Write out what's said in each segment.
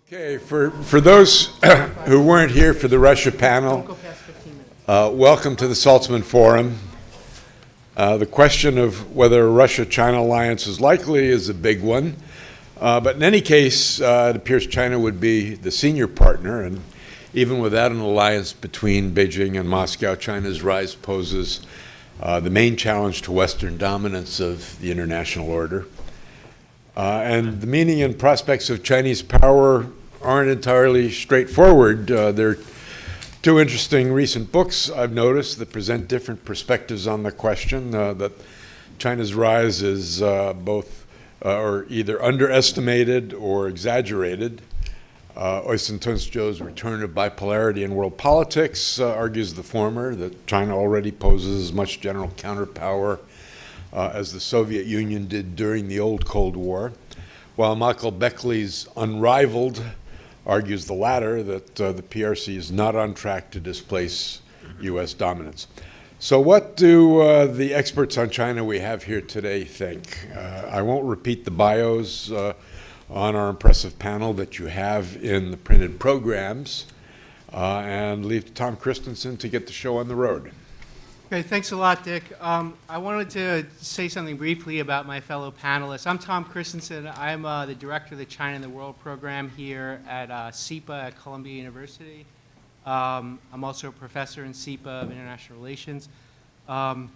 Okay, for those who weren't here for the Russia panel, welcome to the Saltzman Forum. The question of whether a Russia-China alliance is likely is a big one. But in any case, it appears China would be the senior partner, and even without an alliance between Beijing and Moscow, China's rise poses the main challenge to Western dominance of the international order. And the meaning and prospects of Chinese power aren't entirely straightforward. There are two interesting recent books I've noticed that present different perspectives on the question, that China's rise is both or either underestimated or exaggerated. Oysen Tunstjo's Return of Bipolarity in World Politics argues the former, that China already poses as much general counterpower as the Soviet Union did during the old Cold War, while Michael Beckley's Unrivaled argues the latter, that the PRC is not on track to displace U.S. dominance. So what do the experts on China we have here today think? I won't repeat the bios on our impressive panel that you have in the printed programs, and leave Tom Kristensen to get the show on the road. Okay, thanks a lot, Dick. I wanted to say something briefly about my fellow panelists. I'm Tom Kristensen. I'm the director of the China in the World program here at CIPA at Columbia University. I'm also a professor in CIPA of International Relations. I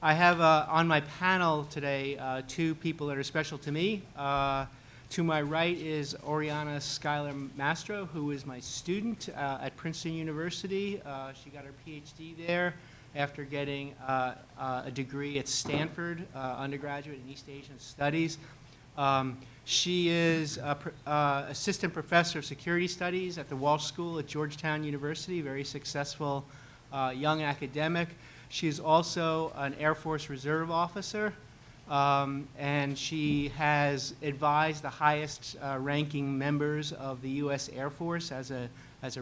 have on my panel today two people that are special to me. To my right is Oriana Schuyler Mastro, who is my student at Princeton University. She got her PhD there after getting a degree at Stanford, undergraduate in East Asian Studies. She is assistant professor of security studies at the Walsh School at Georgetown University, very successful young academic. She is also an Air Force Reserve officer, and she has advised the highest ranking members of the U.S. Air Force as a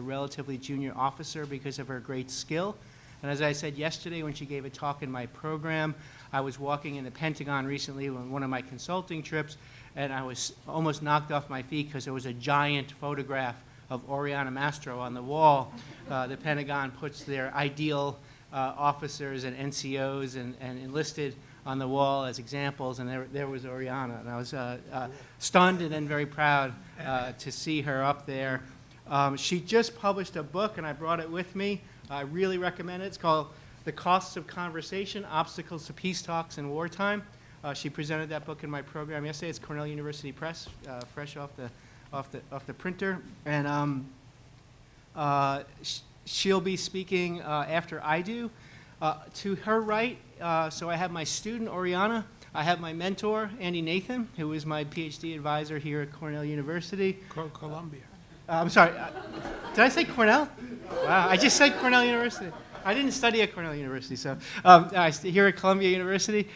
relatively junior officer because of her great skill. And as I said yesterday when she gave a talk in my program, I was walking in the Pentagon recently on one of my consulting trips, and I was almost knocked off my feet because there was a giant photograph of Oriana Mastro on the wall. The Pentagon puts their ideal officers and NCOs and enlisted on the wall as examples, and there was Oriana. And I was stunned and then very proud to see her up there. She just published a book, and I brought it with me. I really recommend it. It's called The Costs of Conversation, Obstacles to Peace Talks in Wartime. She presented that book in my program yesterday. It's Cornell University Press, fresh off the printer. And she'll be speaking after I do. To her right, so I have my student, Oriana. I have my mentor, Andy Nathan, who is my PhD advisor here at Cornell University. Columbia. I'm sorry. Did I say Cornell? Wow, I just said Cornell University. I didn't study at Cornell University, so here at Columbia University.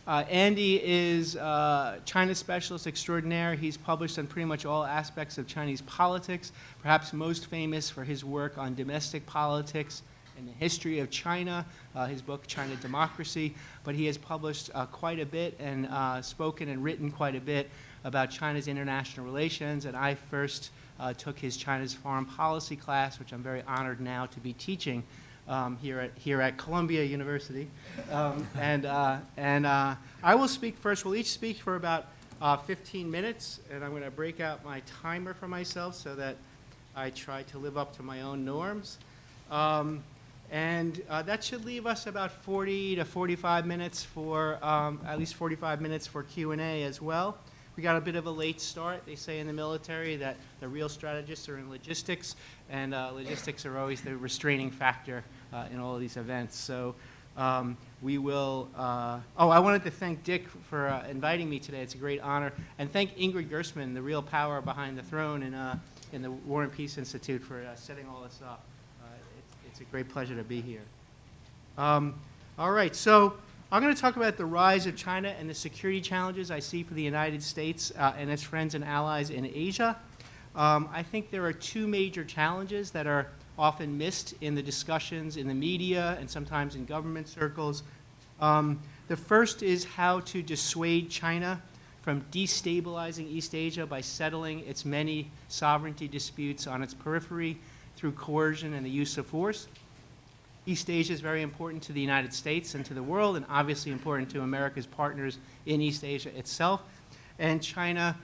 Andy is China specialist extraordinaire. He's published on pretty much all aspects of Chinese politics, perhaps most famous for his work on domestic politics and the history of China, his book, China Democracy. But he has published quite a bit and spoken and written quite a bit about China's international relations. And I first took his China's foreign policy class, which I'm very honored now to be teaching here at Columbia University. I will speak first. We'll each speak for about 15 minutes, and I'm going to break out my timer for myself so that I try to live up to my own norms. That should leave us about 40 to 45 minutes for, at least 45 minutes for Q&A as well. We got a bit of a late start. They say in the military that the real strategists are in logistics, and logistics are always the restraining factor in all of these events. So we will, I wanted to thank Dick for inviting me today. It's a great honor. And thank Ingrid Gersman, the real power behind the throne in the War and Peace Institute, for setting all this up. It's a great pleasure to be here. All right, so I'm going to talk about the rise of China and the security challenges I see for the United States and its friends and allies in Asia. I think there are two major challenges that are often missed in the discussions in the media and sometimes in government circles. The first is how to dissuade China from destabilizing East Asia by settling its many sovereignty disputes on its periphery through coercion and the use of force. East Asia is very important to the United States and to the world, and obviously important to America's partners in East Asia itself. And China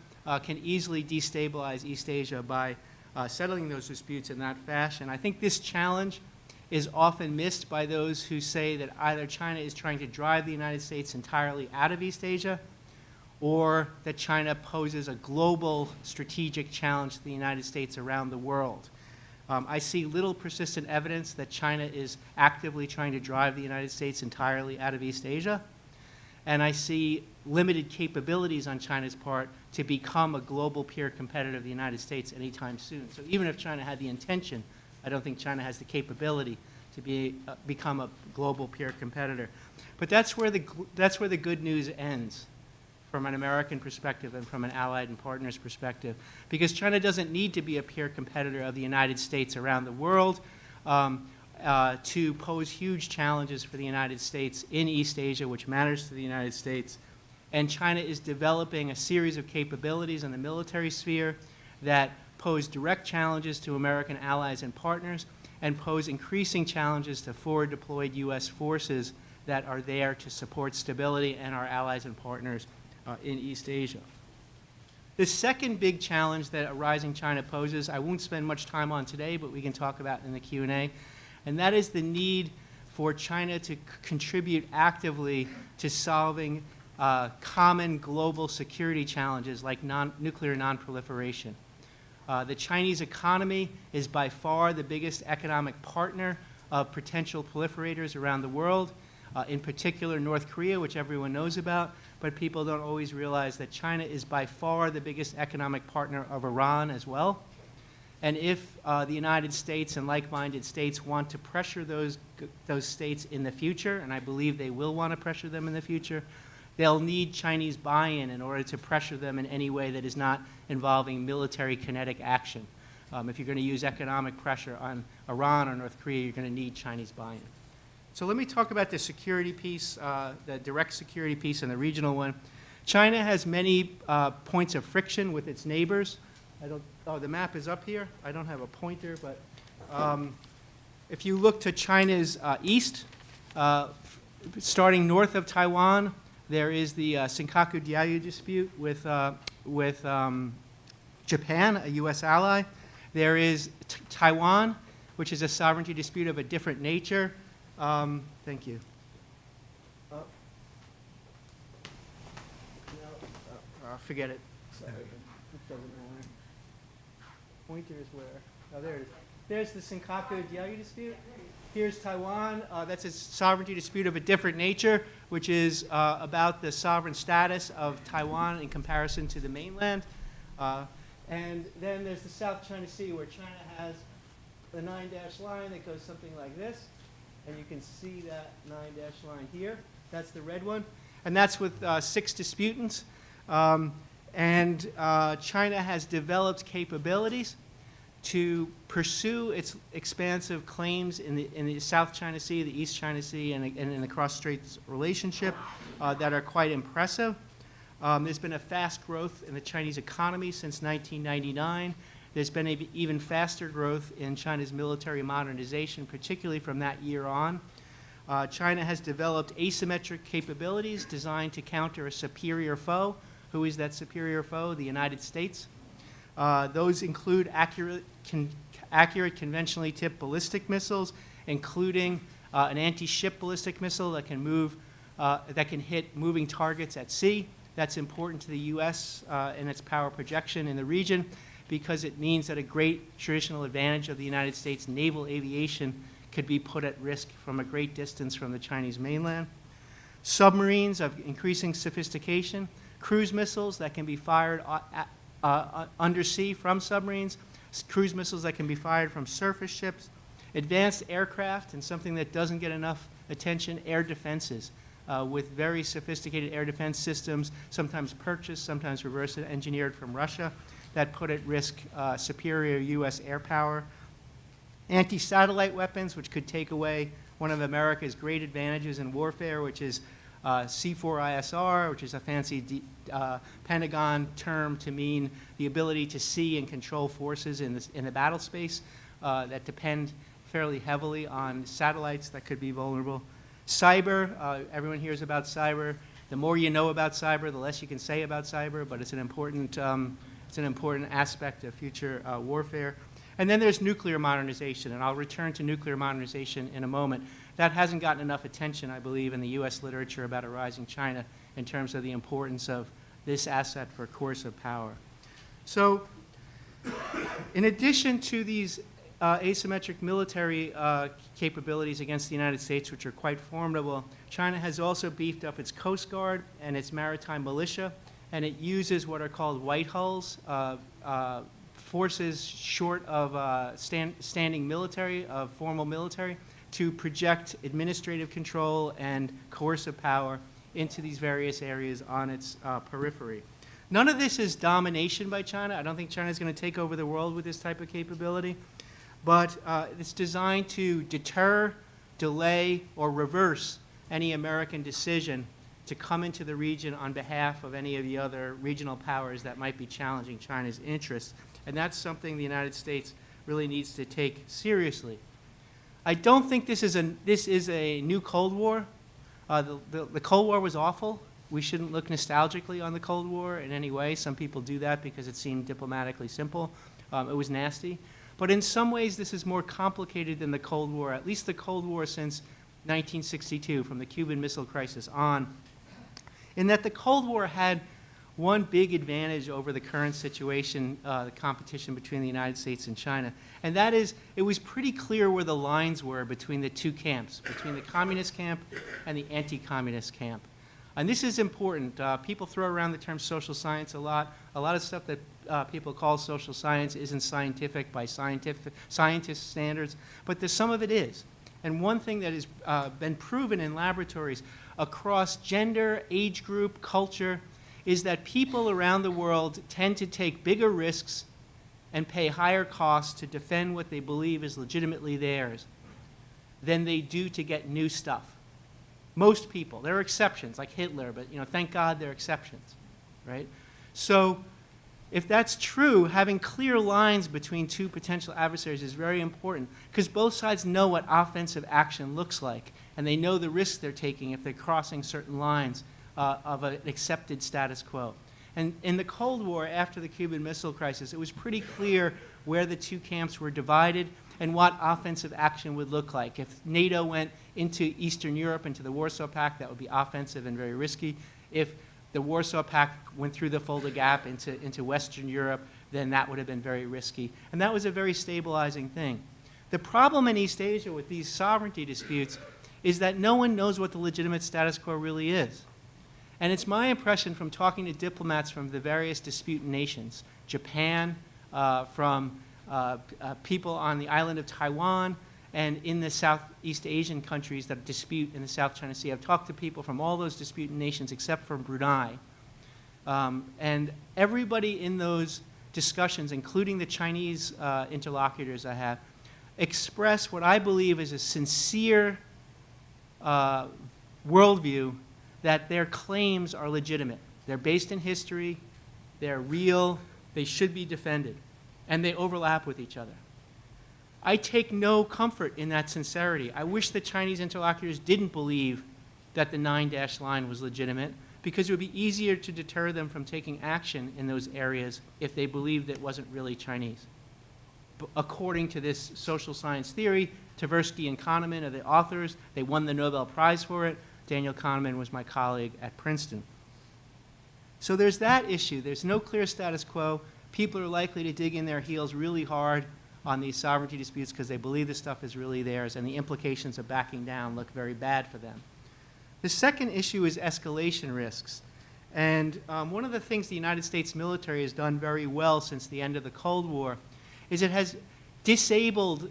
can easily destabilize East Asia by settling those disputes in that fashion. I think this challenge is often missed by those who say that either China is trying to drive the United States entirely out of East Asia, or that China poses a global strategic challenge to the United States around the world. I see little persistent evidence that China is actively trying to drive the United States entirely out of East Asia. And I see limited capabilities on China's part to become a global peer competitor of the United States anytime soon. So even if China had the intention, I don't think China has the capability to become a global peer competitor. But that's where the good news ends from an American perspective and from an allied and partners perspective, because China doesn't need to be a peer competitor of the United States around the world to pose huge challenges for the United States in East Asia, which matters to the United States. And China is developing a series of capabilities in the military sphere that pose direct challenges to American allies and partners, and pose increasing challenges to forward deployed U.S. forces that are there to support stability and our allies and partners in East Asia. The second big challenge that a rising China poses, I won't spend much time on today, but we can talk about in the Q&A, and that is the need for China to contribute actively to solving common global security challenges like nuclear nonproliferation. The Chinese economy is by far the biggest economic partner of potential proliferators around the world, in particular North Korea, which everyone knows about, but people don't always realize that China is by far the biggest economic partner of Iran as well. And if the United States and like-minded states want to pressure those states in the future, and I believe they will want to pressure them in the future, they'll need Chinese buy-in in order to pressure them in any way that is not involving military kinetic action. If you're going to use economic pressure on Iran or North Korea, you're going to need Chinese buy-in. So let me talk about the security piece, the direct security piece and the regional one. China has many points of friction with its neighbors. The map is up here. I don't have a pointer, but if you look to China's east, starting north of Taiwan, there is the Senkaku Diaoyu dispute with Japan, a U.S. ally. There is Taiwan, which is a sovereignty dispute of a different nature. Thank you. Forget it. Sorry. It doesn't matter. Pointer is where? Oh, there it is. There's the Senkaku Diaoyu dispute. Here's Taiwan. That's a sovereignty dispute of a different nature, which is about the sovereign status of Taiwan in comparison to the mainland. And then there's the South China Sea, where China has the 9-dash line that goes something like this. And you can see that 9-dash line here. That's the red one. And that's with 6 disputants. And China has developed capabilities to pursue its expansive claims in the South China Sea, the East China Sea, and in the cross-straits relationship that are quite impressive. There's been a fast growth in the Chinese economy since 1999. There's been an even faster growth in China's military modernization, particularly from that year on. China has developed asymmetric capabilities designed to counter a superior foe. Who is that superior foe? The United States. Those include accurate conventionally tipped ballistic missiles, including an anti-ship ballistic missile that can hit moving targets at sea. That's important to the U.S. And its power projection in the region, because it means that a great traditional advantage of the United States naval aviation could be put at risk from a great distance from the Chinese mainland. Submarines of increasing sophistication, cruise missiles that can be fired undersea from submarines, cruise missiles that can be fired from surface ships, advanced aircraft, and something that doesn't get enough attention, air defenses, with very sophisticated air defense systems, sometimes purchased, sometimes reverse engineered from Russia, that put at risk superior U.S. air power. Anti-satellite weapons, which could take away one of America's great advantages in warfare, which is C4ISR, which is a fancy Pentagon term to mean the ability to see and control forces in the battle space that depend fairly heavily on satellites that could be vulnerable. Cyber, everyone hears about cyber. The more you know about cyber, the less you can say about cyber, but it's an important aspect of future warfare. And then there's nuclear modernization, and I'll return to nuclear modernization in a moment. That hasn't gotten enough attention, I believe, in the U.S. literature about a rising China in terms of the importance of this asset for coercive power. So in addition to these asymmetric military capabilities against the United States, which are quite formidable, China has also beefed up its Coast Guard and its maritime militia, and it uses what are called white hulls, forces short of standing military, of formal military, to project administrative control and coercive power into these various areas on its periphery. None of this is domination by China. I don't think China is going to take over the world with this type of capability. But it's designed to deter, delay, or reverse any American decision to come into the region on behalf of any of the other regional powers that might be challenging China's interests. And that's something the United States really needs to take seriously. I don't think this is a new Cold War. The Cold War was awful. We shouldn't look nostalgically on the Cold War in any way. Some people do that because it seemed diplomatically simple. It was nasty. But in some ways, this is more complicated than the Cold War, at least the Cold War since 1962, from the Cuban Missile Crisis on, in that the Cold War had one big advantage over the current situation, the competition between the United States and China, and that is it was pretty clear where the lines were between the two camps, between the communist camp and the anti-communist camp. And this is important. People throw around the term social science a lot. A lot of stuff that people call social science isn't scientific by scientist standards, but some of it is. And one thing that has been proven in laboratories across gender, age group, culture, is that people around the world tend to take bigger risks and pay higher costs to defend what they believe is legitimately theirs than they do to get new stuff. Most people. There are exceptions, like Hitler, but thank God there are exceptions, right? So if that's true, having clear lines between two potential adversaries is very important because both sides know what offensive action looks like, and they know the risks they're taking if they're crossing certain lines of an accepted status quo. And in the Cold War, after the Cuban Missile Crisis, it was pretty clear where the two camps were divided and what offensive action would look like. If NATO went into Eastern Europe, into the Warsaw Pact, that would be offensive and very risky. If the Warsaw Pact went through the Fulda Gap into Western Europe, then that would have been very risky. And that was a very stabilizing thing. The problem in East Asia with these sovereignty disputes is that no one knows what the legitimate status quo really is. And it's my impression from talking to diplomats from the various disputant nations, Japan, from people on the island of Taiwan, and in the Southeast Asian countries that dispute in the South China Sea. I've talked to people from all those disputant nations except for Brunei. And everybody in those discussions, including the Chinese interlocutors I have, express what I believe is a sincere worldview that their claims are legitimate. They're based in history, they're real, they should be defended, and they overlap with each other. I take no comfort in that sincerity. I wish the Chinese interlocutors didn't believe that the 9-dash line was legitimate because it would be easier to deter them from taking action in those areas if they believed it wasn't really Chinese. But according to this social science theory, Tversky and Kahneman are the authors. They won the Nobel Prize for it. Daniel Kahneman was my colleague at Princeton. So there's that issue. There's no clear status quo. People are likely to dig in their heels really hard on these sovereignty disputes because they believe this stuff is really theirs, and the implications of backing down look very bad for them. The second issue is escalation risks. And one of the things the United States military has done very well since the end of the Cold War is it has disabled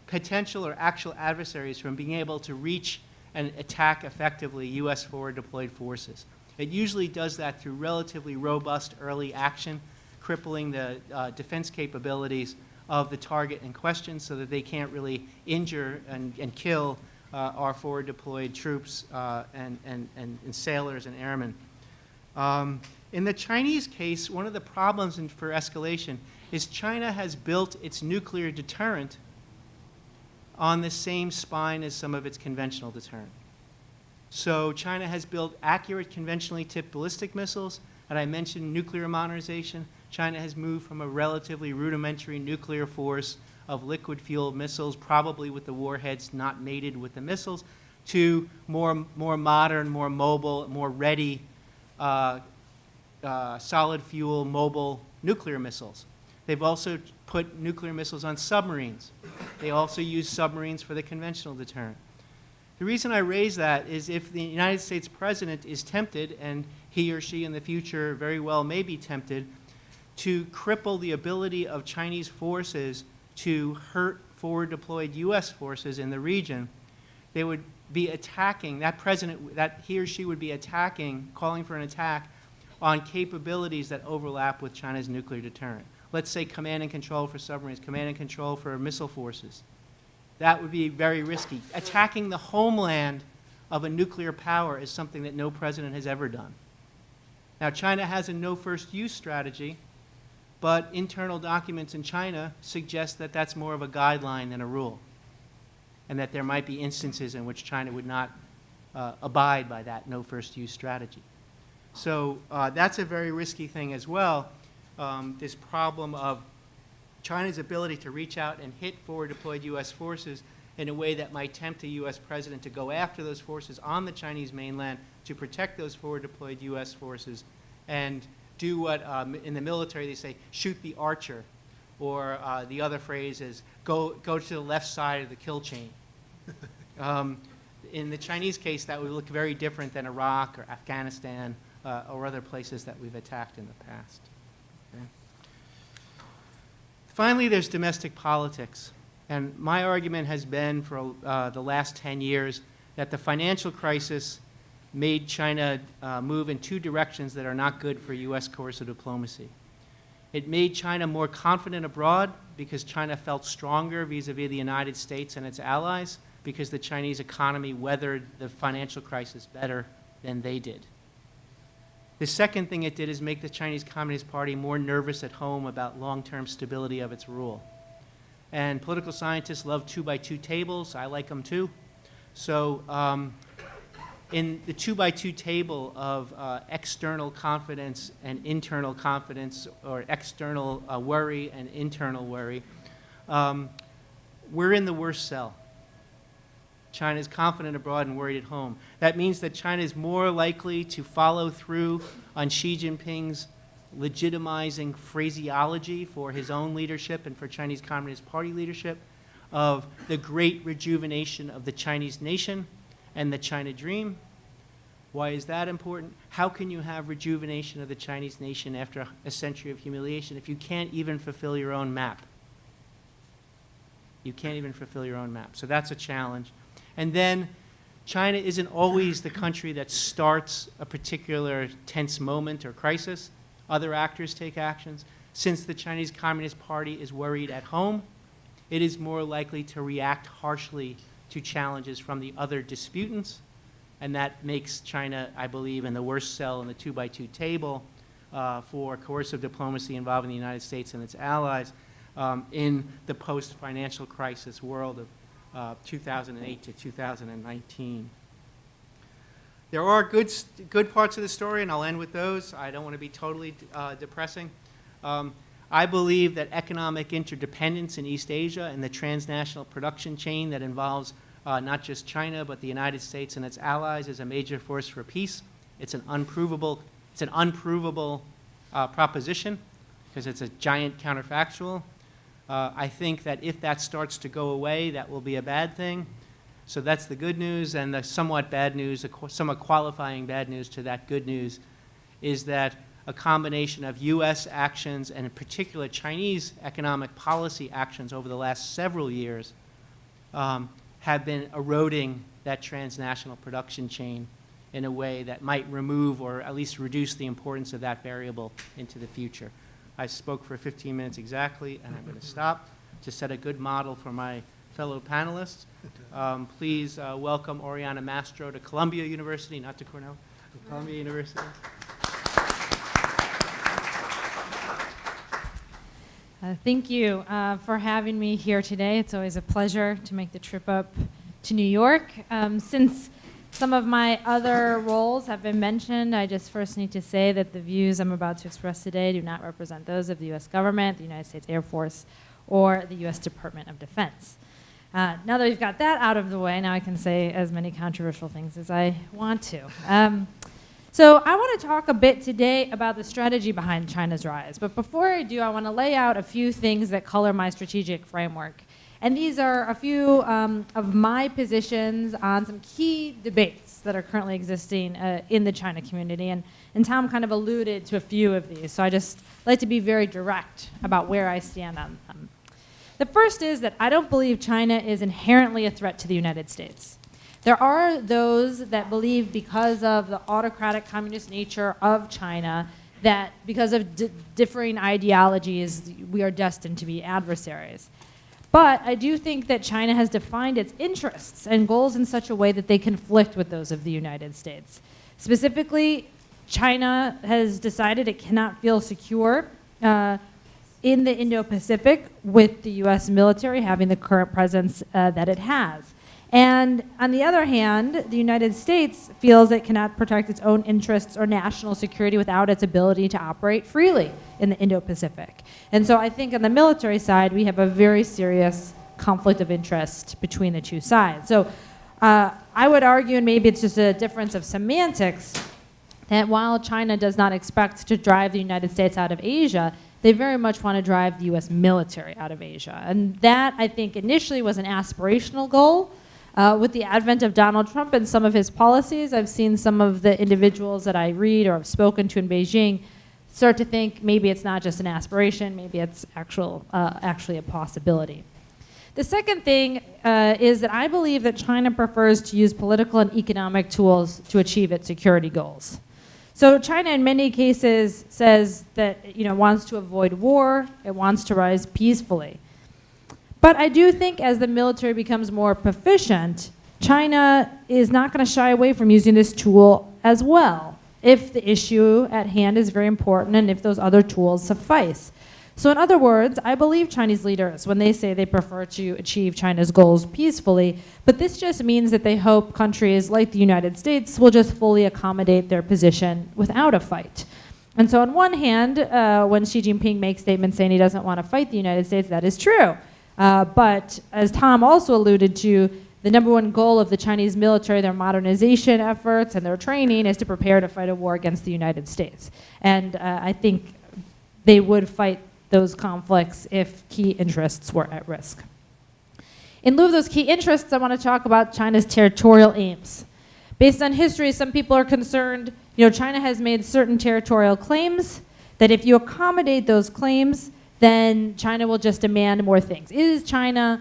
potential or actual adversaries from being able to reach and attack effectively U.S. forward deployed forces. It usually does that through relatively robust early action, crippling the defense capabilities of the target in question so that they can't really injure and kill our forward deployed troops and sailors and airmen. In the Chinese case, one of the problems for escalation is China has built its nuclear deterrent on the same spine as some of its conventional deterrent. So China has built accurate conventionally tipped ballistic missiles, and I mentioned nuclear modernization. China has moved from a relatively rudimentary nuclear force of liquid-fueled missiles, probably with the warheads not mated with the missiles, to more modern, more mobile, more ready solid-fuel mobile nuclear missiles. They've also put nuclear missiles on submarines. They also use submarines for the conventional deterrent. The reason I raise that is if the United States president is tempted, and he or she in the future very well may be tempted, to cripple the ability of Chinese forces to hurt forward deployed U.S. forces in the region, they would be attacking, that president, that he or she would be attacking, calling for an attack on capabilities that overlap with China's nuclear deterrent. Let's say command and control for submarines, command and control for missile forces. That would be very risky. Attacking the homeland of a nuclear power is something that no president has ever done. Now, China has a no first use strategy, but internal documents in China suggest that that's more of a guideline than a rule, and that there might be instances in which China would not abide by that no first use strategy. So that's a very risky thing as well, this problem of China's ability to reach out and hit forward deployed U.S. forces in a way that might tempt a U.S. president to go after those forces on the Chinese mainland to protect those forward deployed U.S. forces and do what in the military they say, shoot the archer, or the other phrase is go to the left side of the kill chain. In the Chinese case, that would look very different than Iraq or Afghanistan or other places that we've attacked in the past. Okay. Finally, there's domestic politics. And my argument has been for the last 10 years that the financial crisis made China move in two directions that are not good for U.S. coercive diplomacy. It made China more confident abroad because China felt stronger vis-a-vis the United States and its allies because the Chinese economy weathered the financial crisis better than they did. The second thing it did is make the Chinese Communist Party more nervous at home about long-term stability of its rule. And political scientists love 2x2 tables. I like them too. So in the 2x2 table of external confidence and internal confidence, or external worry and internal worry, we're in the worst cell. China is confident abroad and worried at home. That means that China is more likely to follow through on Xi Jinping's legitimizing phraseology for his own leadership and for Chinese Communist Party leadership of the great rejuvenation of the Chinese nation and the China dream. Why is that important? How can you have rejuvenation of the Chinese nation after a century of humiliation if you can't even fulfill your own map? You can't even fulfill your own map. So that's a challenge. And then China isn't always the country that starts a particular tense moment or crisis. Other actors take actions. Since the Chinese Communist Party is worried at home, it is more likely to react harshly to challenges from the other disputants, and that makes China, I believe, in the worst cell in the 2x2 table for coercive diplomacy involving the United States and its allies in the post-financial crisis world of 2008 to 2019. There are good parts of the story, and I'll end with those. I don't want to be totally depressing. I believe that economic interdependence in East Asia and the transnational production chain that involves not just China but the United States and its allies is a major force for peace. It's an unprovable proposition because it's a giant counterfactual. I think that if that starts to go away, that will be a bad thing. So that's the good news, and the somewhat bad news, somewhat qualifying bad news to that good news, is that a combination of U.S. actions and in particular Chinese economic policy actions over the last several years have been eroding that transnational production chain in a way that might remove or at least reduce the importance of that variable into the future. I spoke for 15 minutes exactly, and I'm going to stop to set a good model for my fellow panelists. Please welcome Oriana Mastro to Columbia University, not to Cornell, to Columbia University. Thank you for having me here today. It's always a pleasure to make the trip up to New York. Since some of my other roles have been mentioned, I just first need to say that the views I'm about to express today do not represent those of the U.S. government, the United States Air Force, or the U.S. Department of Defense. Now that we've got that out of the way, now I can say as many controversial things as I want to. So I want to talk a bit today about the strategy behind China's rise. But before I do, I want to lay out a few things that color my strategic framework. And these are a few of my positions on some key debates that are currently existing in the China community. And Tom kind of alluded to a few of these. So I just like to be very direct about where I stand on them. The first is that I don't believe China is inherently a threat to the United States. There are those that believe because of the autocratic communist nature of China that because of differing ideologies, we are destined to be adversaries. But I do think that China has defined its interests and goals in such a way that they conflict with those of the United States. Specifically, China has decided it cannot feel secure in the Indo-Pacific with the U.S. military having the current presence that it has. And on the other hand, the United States feels it cannot protect its own interests or national security without its ability to operate freely in the Indo-Pacific. And so I think on the military side, we have a very serious conflict of interest between the two sides. So I would argue, and maybe it's just a difference of semantics, that while China does not expect to drive the United States out of Asia, they very much want to drive the U.S. military out of Asia. And that, I think, initially was an aspirational goal. With the advent of Donald Trump and some of his policies, I've seen some of the individuals that I read or have spoken to in Beijing start to think maybe it's not just an aspiration, maybe it's actually a possibility. The second thing is that I believe that China prefers to use political and economic tools to achieve its security goals. So China in many cases says that it wants to avoid war, it wants to rise peacefully. But I do think as the military becomes more proficient, China is not going to shy away from using this tool as well, if the issue at hand is very important and if those other tools suffice. So in other words, I believe Chinese leaders when they say they prefer to achieve China's goals peacefully, but this just means that they hope countries like the United States will just fully accommodate their position without a fight. And so on one hand, when Xi Jinping makes statements saying he doesn't want to fight the United States, that is true. But as Tom also alluded to, the number one goal of the Chinese military, their modernization efforts and their training is to prepare to fight a war against the United States. And I think they would fight those conflicts if key interests were at risk. In lieu of those key interests, I want to talk about China's territorial aims. Based on history, some people are concerned, China has made certain territorial claims that if you accommodate those claims, then China will just demand more things. Is China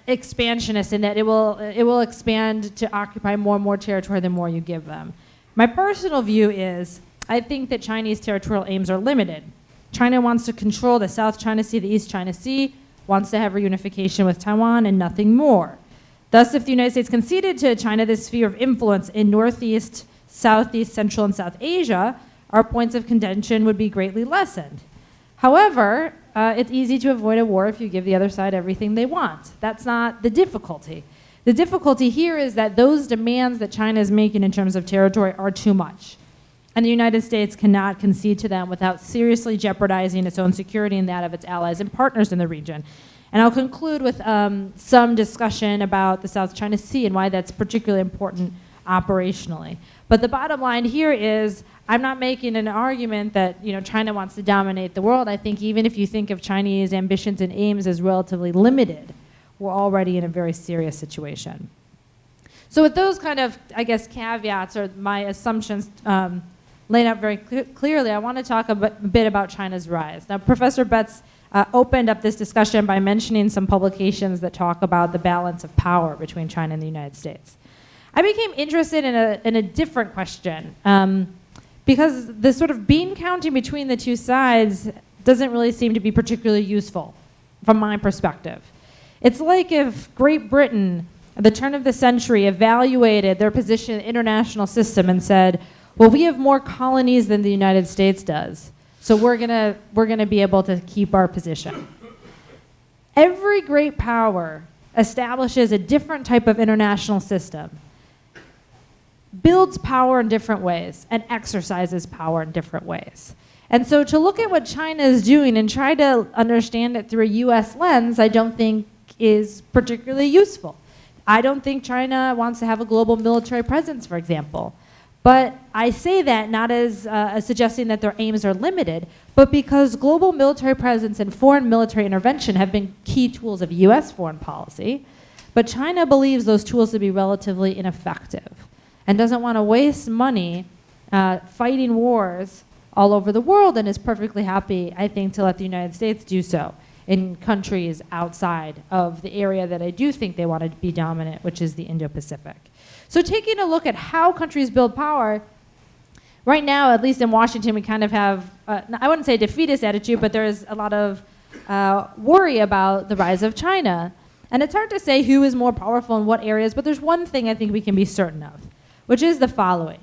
expansionist in that it will expand to occupy more and more territory the more you give them? My personal view is I think that Chinese territorial aims are limited. China wants to control the South China Sea, the East China Sea, wants to have reunification with Taiwan and nothing more. Thus, if the United States conceded to China this sphere of influence in Northeast, Southeast, Central, and South Asia, our points of contention would be greatly lessened. However, it's easy to avoid a war if you give the other side everything they want. That's not the difficulty. The difficulty here is that those demands that China is making in terms of territory are too much. And the United States cannot concede to them without seriously jeopardizing its own security and that of its allies and partners in the region. And I'll conclude with some discussion about the South China Sea and why that's particularly important operationally. But the bottom line here is I'm not making an argument that China wants to dominate the world. I think even if you think of Chinese ambitions and aims as relatively limited, we're already in a very serious situation. So with those kind of, caveats or my assumptions laid out very clearly, I want to talk a bit about China's rise. Now, Professor Betts opened up this discussion by mentioning some publications that talk about the balance of power between China and the United States. I became interested in a different question because the sort of bean counting between the two sides doesn't really seem to be particularly useful from my perspective. It's like if Great Britain, at the turn of the century, evaluated their position in the international system and said, well, we have more colonies than the United States does, so we're gonna be able to keep our position. Every great power establishes a different type of international system, builds power in different ways, and exercises power in different ways. And so to look at what China is doing and try to understand it through a US lens, I don't think is particularly useful. I don't think China wants to have a global military presence, for example. But I say that not as suggesting that their aims are limited, but because global military presence and foreign military intervention have been key tools of US foreign policy, but China believes those tools to be relatively ineffective and doesn't want to waste money fighting wars all over the world, and is perfectly happy, I think, to let the United States do so in countries outside of the area that I do think they want to be dominant, which is the Indo-Pacific. So taking a look at how countries build power, right now, at least in Washington, we kind of have, I wouldn't say a defeatist attitude, but there is a lot of worry about the rise of China. And it's hard to say who is more powerful in what areas, but there's one thing I think we can be certain of, which is the following.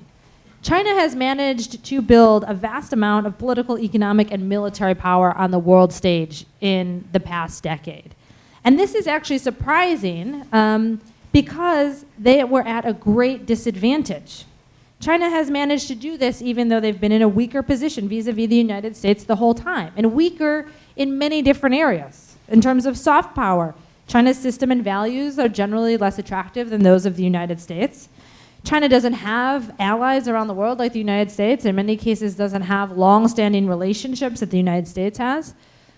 China has managed to build a vast amount of political, economic, and military power on the world stage in the past decade. And this is actually surprising because they were at a great disadvantage. China has managed to do this even though they've been in a weaker position vis-a-vis the United States the whole time, and weaker in many different areas. In terms of soft power, China's system and values are generally less attractive than those of the United States. China doesn't have allies around the world like the United States. In many cases, doesn't have long-standing relationships that the United States has.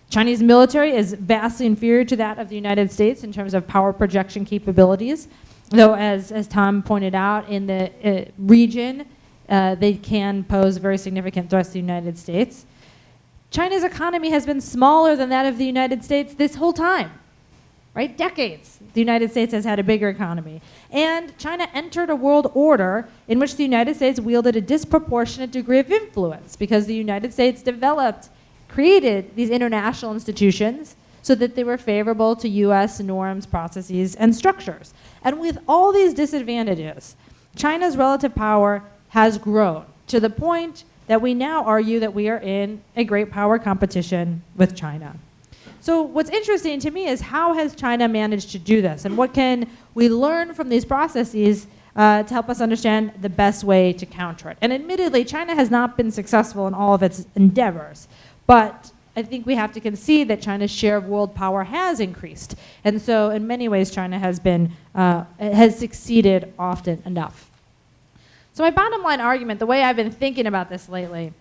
Chinese military is vastly inferior to that of the United States in terms of power projection capabilities. Though, as Tom pointed out, in the region, they can pose very significant threats to the United States. China's economy has been smaller than that of the United States this whole time. Right? Decades. The United States has had a bigger economy. And China entered a world order in which the United States wielded a disproportionate degree of influence because the United States created these international institutions so that they were favorable to US norms, processes, and structures. And with all these disadvantages, China's relative power has grown to the point that we now argue that we are in a great power competition with China. So what's interesting to me is how has China managed to do this, and what can we learn from these processes to help us understand the best way to counter it? And admittedly, China has not been successful in all of its endeavors, but I think we have to concede that China's share of world power has increased, and so in many ways, China has succeeded often enough. So my bottom line argument, the way I've been thinking about this lately,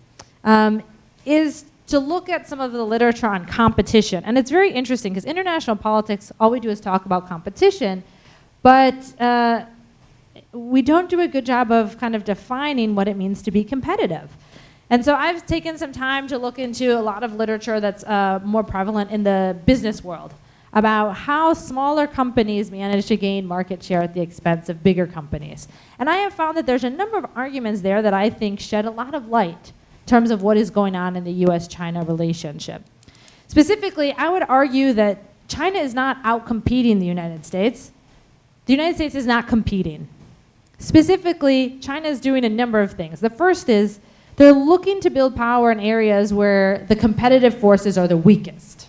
is to look at some of the literature on competition. And it's very interesting because international politics, all we do is talk about competition, but we don't do a good job of kind of defining what it means to be competitive. And so I've taken some time to look into a lot of literature that's more prevalent in the business world about how smaller companies manage to gain market share at the expense of bigger companies. And I have found that there's a number of arguments there that I think shed a lot of light in terms of what is going on in the US-China relationship. Specifically, I would argue that China is not outcompeting the United States. The United States is not competing. Specifically, China is doing a number of things. The first is they're looking to build power in areas where the competitive forces are the weakest.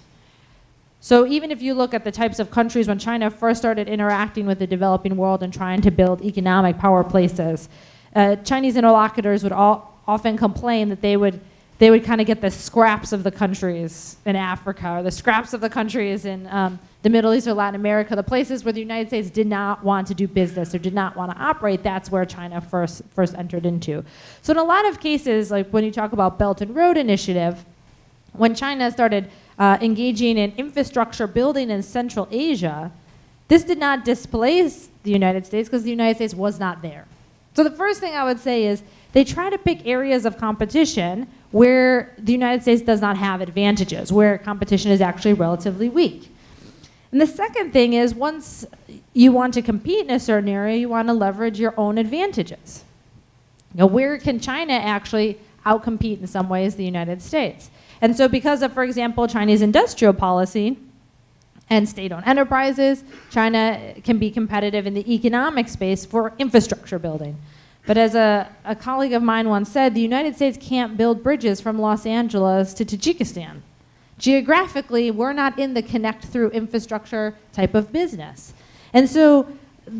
So even if you look at the types of countries when China first started interacting with the developing world and trying to build economic power places, Chinese interlocutors would often complain that they would kind of get the scraps of the countries in Africa or the scraps of the countries in the Middle East or Latin America, the places where the United States did not want to do business or did not want to operate. That's where China first entered into. So in a lot of cases, like when you talk about Belt and Road Initiative, when China started engaging in infrastructure building in Central Asia, this did not displace the United States because the United States was not there. So the first thing I would say is they try to pick areas of competition where the United States does not have advantages, where competition is actually relatively weak. And the second thing is once you want to compete in a certain area, you want to leverage your own advantages. You know, where can China actually outcompete in some ways the United States? And so because of, for example, Chinese industrial policy, and state-owned enterprises. China can be competitive in the economic space for infrastructure building. But as a colleague of mine once said, the United States can't build bridges from Los Angeles to Tajikistan. Geographically, we're not in the connect through infrastructure type of business. And so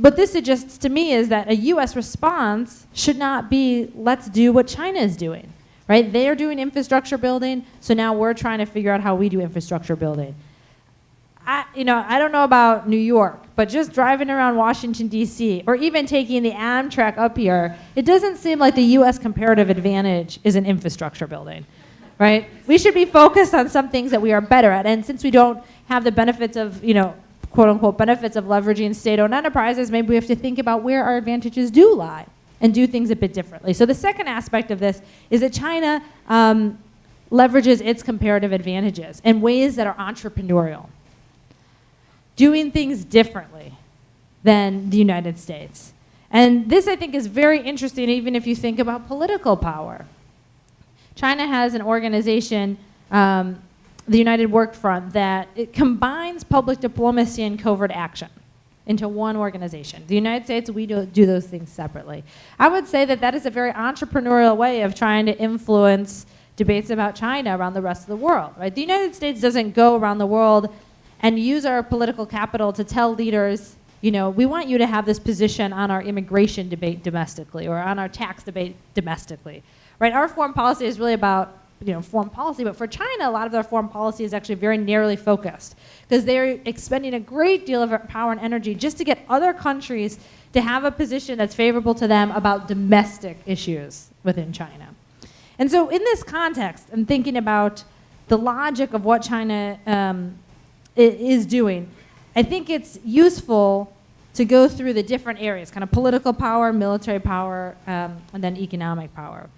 what this suggests to me is that a US response should not be, let's do what China is doing, right? They're doing infrastructure building, so now we're trying to figure out how we do infrastructure building. I don't know about New York, but just driving around Washington, D.C., or even taking the Amtrak up here, it doesn't seem like the U.S. comparative advantage is in infrastructure building, right? We should be focused on some things that we are better at. And since we don't have the benefits of, quote unquote, benefits of leveraging state-owned enterprises, maybe we have to think about where our advantages do lie and do things a bit differently. So the second aspect of this is that China leverages its comparative advantages in ways that are entrepreneurial, doing things differently than the United States. And this, I think, is very interesting, even if you think about political power. China has an organization, the United Work Front, that it combines public diplomacy and covert action into one organization. The United States, we do those things separately. I would say that that is a very entrepreneurial way of trying to influence debates about China around the rest of the world, right? The United States doesn't go around the world and use our political capital to tell leaders, we want you to have this position on our immigration debate domestically or on our tax debate domestically, right? Our foreign policy is really about, foreign policy, but for China, a lot of their foreign policy is actually very narrowly focused because they're expending a great deal of power and energy just to get other countries to have a position that's favorable to them about domestic issues within China. And so in this context, I'm thinking about the logic of what China is doing. I think it's useful to go through the different areas, kind of political power, military power, and then economic power.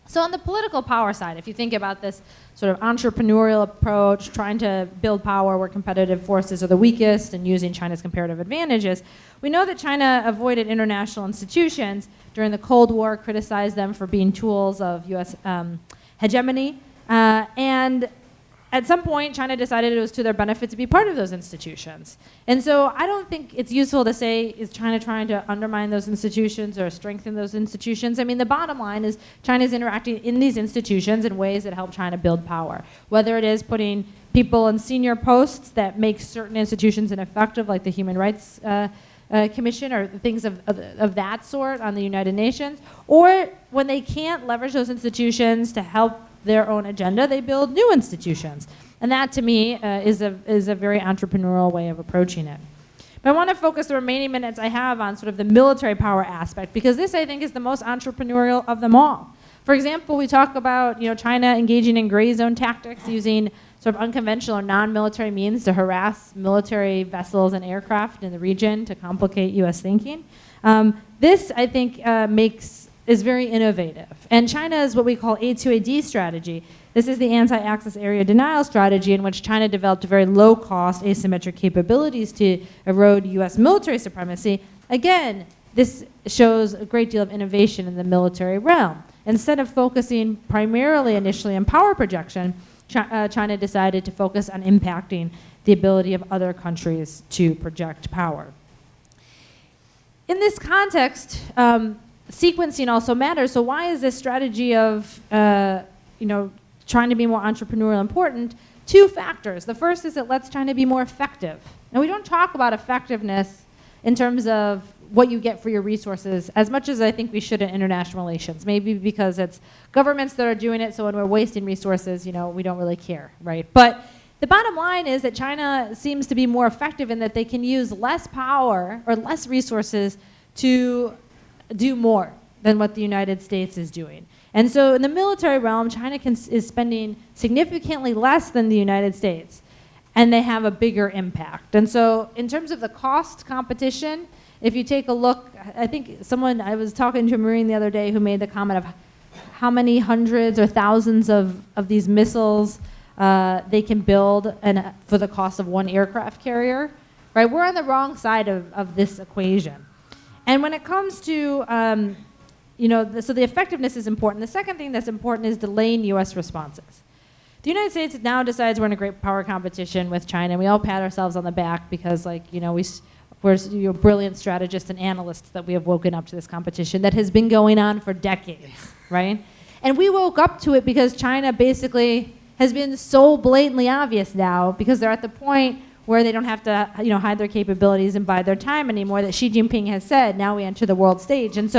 So on the political power side, if you think about this sort of entrepreneurial approach, trying to build power where competitive forces are the weakest and using China's comparative advantages, we know that China avoided international institutions during the Cold War, criticized them for being tools of US hegemony, and at some point, China decided it was to their benefit to be part of those institutions. And so I don't think it's useful to say, is China trying to undermine those institutions or strengthen those institutions? I mean, the bottom line is China's interacting in these institutions in ways that help China build power, whether it is putting people in senior posts that make certain institutions ineffective, like the Human Rights Commission or things of that sort on the United Nations, or when they can't leverage those institutions to help their own agenda, they build new institutions. And that, to me, is a very entrepreneurial way of approaching it. But I want to focus the remaining minutes I have on sort of the military power aspect, because this, I think, is the most entrepreneurial of them all. For example, we talk about China engaging in gray zone tactics, using sort of unconventional or non-military means to harass military vessels and aircraft in the region to complicate U.S. thinking. This, I think, is very innovative. And China is what we call A2AD strategy. This is the anti-access area denial strategy in which China developed very low-cost asymmetric capabilities to erode U.S. military supremacy. Again, this shows a great deal of innovation in the military realm. Instead of focusing primarily initially on power projection, China decided to focus on impacting the ability of other countries to project power. In this context, sequencing also matters. So why is this strategy of trying to be more entrepreneurial important? Two factors. The first is it lets China be more effective. Now, we don't talk about effectiveness in terms of what you get for your resources as much as I think we should in international relations. Maybe because it's governments that are doing it, so when we're wasting resources, we don't really care, right? But the bottom line is that China seems to be more effective in that they can use less power or less resources to do more than what the United States is doing. And so in the military realm, China is spending significantly less than the United States, and they have a bigger impact. And so in terms of the cost competition, if you take a look, I think I was talking to a Marine the other day who made the comment of how many hundreds or thousands of these missiles they can build and for the cost of one aircraft carrier, right? We're on the wrong side of this equation. And when it comes to, so the effectiveness is important. The second thing that's important is delaying U.S. responses. the United States now decides we're in a great power competition with China. We all pat ourselves on the back because, we're brilliant strategists and analysts that we have woken up to this competition that has been going on for decades, right? And we woke up to it because China basically has been so blatantly obvious now because they're at the point where they don't have to, hide their capabilities and bide their time anymore, that Xi Jinping has said, now we enter the world stage. And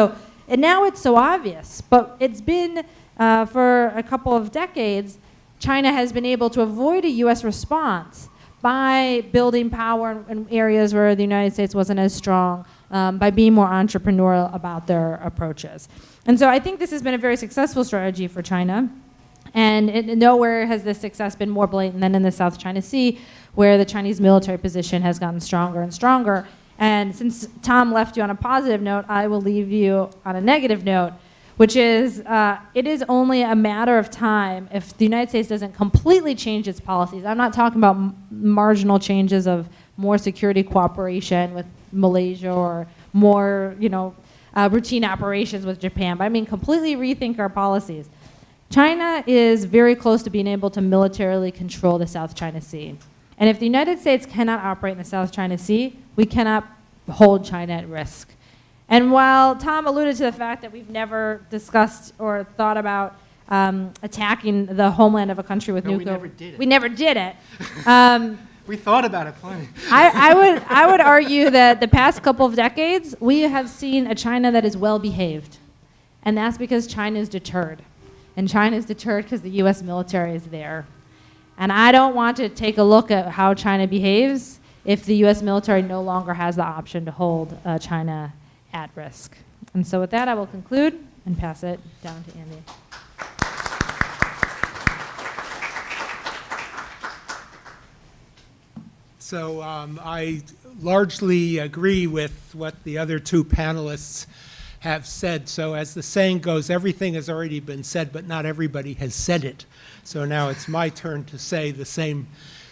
now it's so obvious. But it's been, for a couple of decades, China has been able to avoid a U.S. response by building power in areas where the United States wasn't as strong, by being more entrepreneurial about their approaches. And so I think this has been a very successful strategy for China. And nowhere has this success been more blatant than in the South China Sea, where the Chinese military position has gotten stronger and stronger. And since Tom left you on a positive note, I will leave you on a negative note, which is it is only a matter of time if the United States doesn't completely change its policies. I'm not talking about marginal changes of more security cooperation with Malaysia or more, routine operations with Japan, but I mean completely rethink our policies. China is very close to being able to militarily control the South China Sea. And if the United States cannot operate in the South China Sea, we cannot hold China at risk. And while Tom alluded to the fact that we've never discussed or thought about attacking the homeland of a country with nuclear... We never did it. We thought about it plenty. I would argue that the past couple of decades, we have seen a China that is well behaved. And that's because China is deterred. And China is deterred because the U.S. military is there. And I don't want to take a look at how China behaves if the U.S. military no longer has the option to hold China at risk. And so with that, I will conclude and pass it down to Andy. So I largely agree with what the other two panelists have said. So as the saying goes, everything has already been said, but not everybody has said it. So now it's my turn to say the same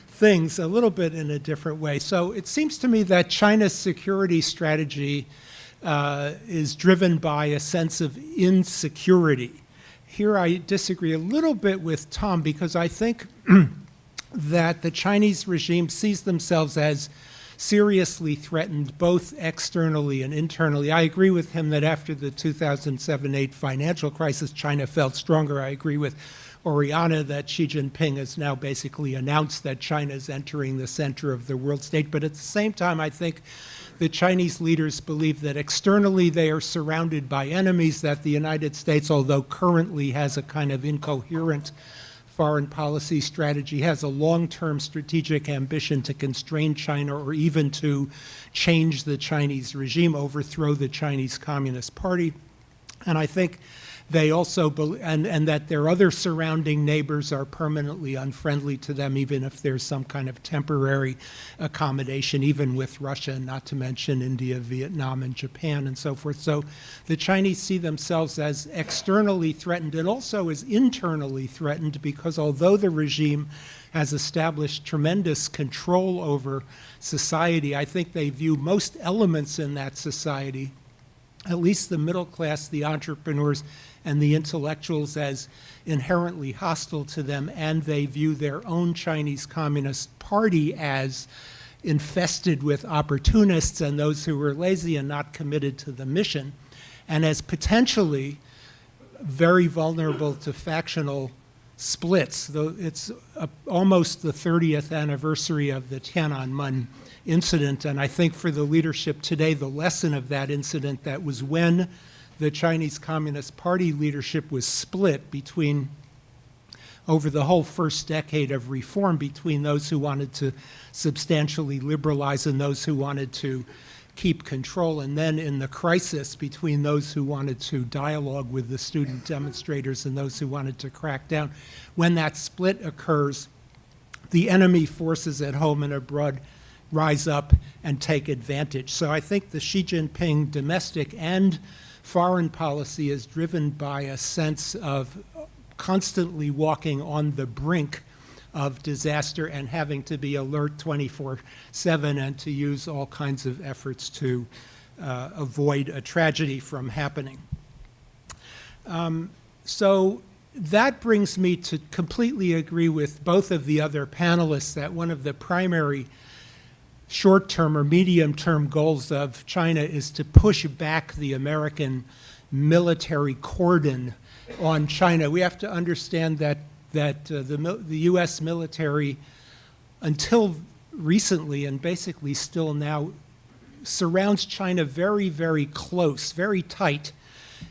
things a little bit in a different way. So it seems to me that China's security strategy is driven by a sense of insecurity. Here I disagree a little bit with Tom because I think that the Chinese regime sees themselves as seriously threatened both externally and internally. I agree with him that after the 2007-8 financial crisis, China felt stronger. I agree with Oriana that Xi Jinping has now basically announced that China is entering the center of the world state. But at the same time, I think the Chinese leaders believe that externally they are surrounded by enemies, that the United States, although currently has a kind of incoherent foreign policy strategy, has a long-term strategic ambition to constrain China or even to change the Chinese regime, overthrow the Chinese Communist Party. And I think they also and that their other surrounding neighbors are permanently unfriendly to them, even if there's some kind of temporary accommodation, even with Russia, not to mention India, Vietnam, and Japan, and so forth. So the Chinese see themselves as externally threatened and also as internally threatened because although the regime has established tremendous control over society, I think they view most elements in that society, at least the middle class, the entrepreneurs, and the intellectuals, as inherently hostile to them, and they view their own Chinese Communist Party as infested with opportunists and those who were lazy and not committed to the mission, and as potentially very vulnerable to factional splits. Though it's almost the 30th anniversary of the Tiananmen incident, and I think for the leadership today, the lesson of that incident, that was when the Chinese Communist Party leadership was split between, over the whole first decade of reform, between those who wanted to substantially liberalize and those who wanted to keep control, and then in the crisis between those who wanted to dialogue with the student demonstrators and those who wanted to crack down. When that split occurs, the enemy forces at home and abroad rise up and take advantage. So I think the Xi Jinping domestic and foreign policy is driven by a sense of constantly walking on the brink of disaster and having to be alert 24/7 and to use all kinds of efforts to avoid a tragedy from happening. So that brings me to completely agree with both of the other panelists that one of the primary short-term or medium-term goals of China is to push back the American military cordon on China. We have to understand that the U.S. military, until recently and basically still now, surrounds China very, very close, very tight.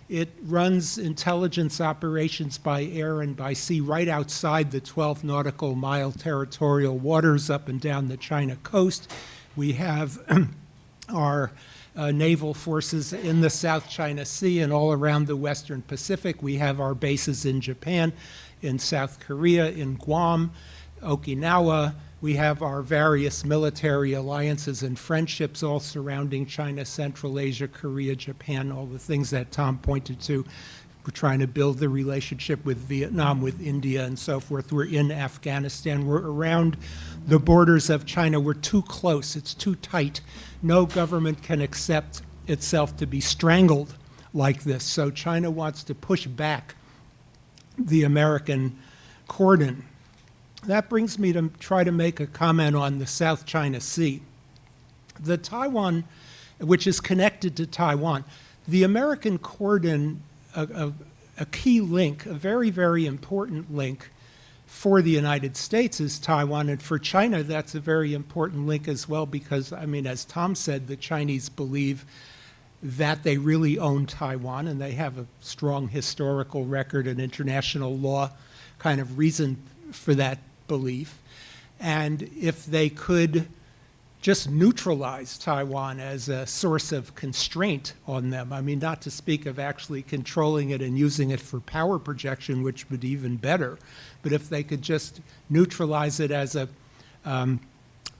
It runs intelligence operations by air and by sea right outside the 12 nautical mile territorial waters up and down the China coast. We have our naval forces in the South China Sea and all around the Western Pacific. We have our bases in Japan, in South Korea, in Guam, Okinawa. We have our various military alliances and friendships all surrounding China, Central Asia, Korea, Japan, all the things that Tom pointed to. We're trying to build the relationship with Vietnam, with India, and so forth. We're in Afghanistan. We're around the borders of China. We're too close. It's too tight. No government can accept itself to be strangled like this. So China wants to push back the American cordon. That brings me to try to make a comment on the South China Sea. The Taiwan, which is connected to Taiwan, the American cordon, a key link, a very, very important link for the United States is Taiwan, and for China that's a very important link as well because, I mean, as Tom said, the Chinese believe that they really own Taiwan and they have a strong historical record and international law kind of reason for that belief. And if they could just neutralize Taiwan as a source of constraint on them, I mean, not to speak of actually controlling it and using it for power projection, which would be even better, but if they could just neutralize it as a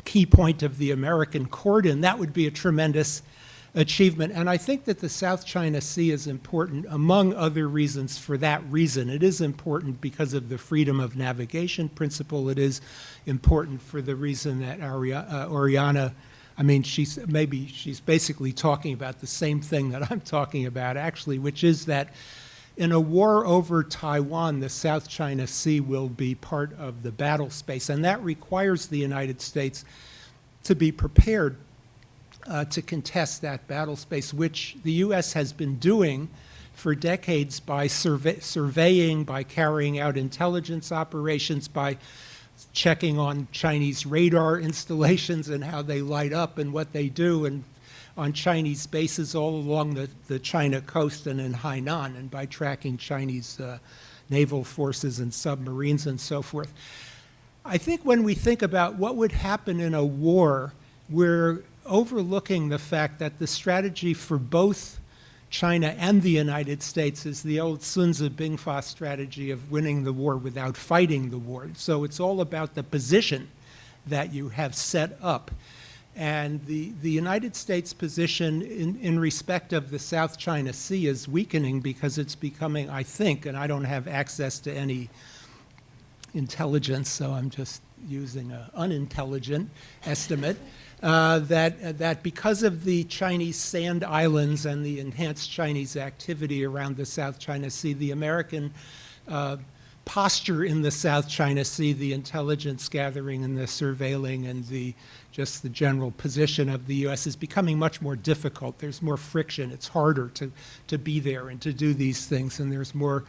key point of the American cordon, that would be a tremendous achievement. And I think that the South China Sea is important, among other reasons, for that reason. It is important because of the freedom of navigation principle. It is important for the reason that Oriana, I mean, she's basically talking about the same thing that I'm talking about, actually, which is that in a war over Taiwan, the South China Sea will be part of the battle space. And that requires the United States to be prepared to contest that battle space, which the U.S. has been doing for decades by surveying, by carrying out intelligence operations, by checking on Chinese radar installations and how they light up and what they do, and on Chinese bases all along the China coast and in Hainan, and by tracking Chinese naval forces and submarines and so forth. I think when we think about what would happen in a war, we're overlooking the fact that the strategy for both China and the United States is the old Sun Tzu Bingfa strategy of winning the war without fighting the war. So it's all about the position that you have set up. And the United States position in respect of the South China Sea is weakening because it's becoming, I think, and I don't have access to any intelligence, so I'm just using an unintelligent estimate, that because of the Chinese sand islands and the enhanced Chinese activity around the South China Sea, the American posture in the South China Sea, the intelligence gathering and the surveilling and just the general position of the U.S. is becoming much more difficult. There's more friction. It's harder to be there and to do these things, and there's more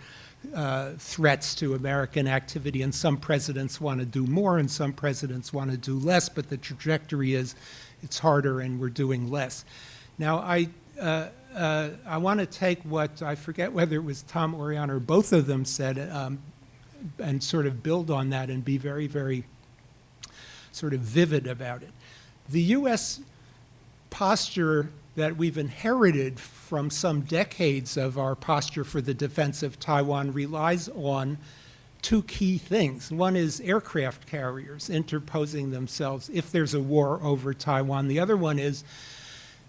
threats to American activity, and some presidents want to do more and some presidents want to do less, but the trajectory is it's harder and we're doing less. Now, I want to take what, I forget whether it was Tom Oriana or both of them said, and sort of build on that and be very, very sort of vivid about it. The U.S. posture that we've inherited from some decades of our posture for the defense of Taiwan relies on two key things. One is aircraft carriers interposing themselves if there's a war over Taiwan. The other one is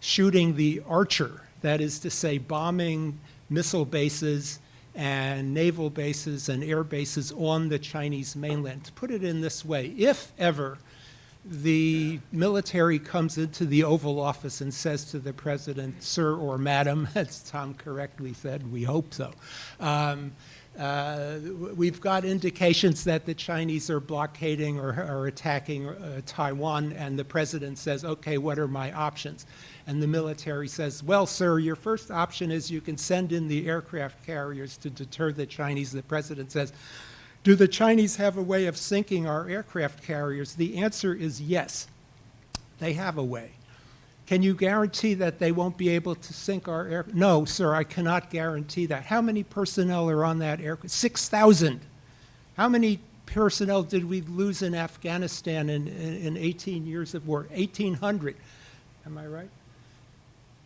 shooting the Archer, that is to say bombing missile bases and naval bases and air bases on the Chinese mainland. To put it in this way, if ever the military comes into the Oval Office and says to the president, sir or madam, as Tom correctly said, we hope so, We've got indications that the Chinese are blockading or attacking Taiwan, and the president says, okay, what are my options? And the military says, well, sir, your first option is you can send in the aircraft carriers to deter the Chinese. The president says, do the Chinese have a way of sinking our aircraft carriers? The answer is yes, they have a way. Can you guarantee that they won't be able to sink our aircraft? No, sir, I cannot guarantee that. How many personnel are on that aircraft? 6,000. How many personnel did we lose in Afghanistan in 18 years of war? 1,800. Am I right?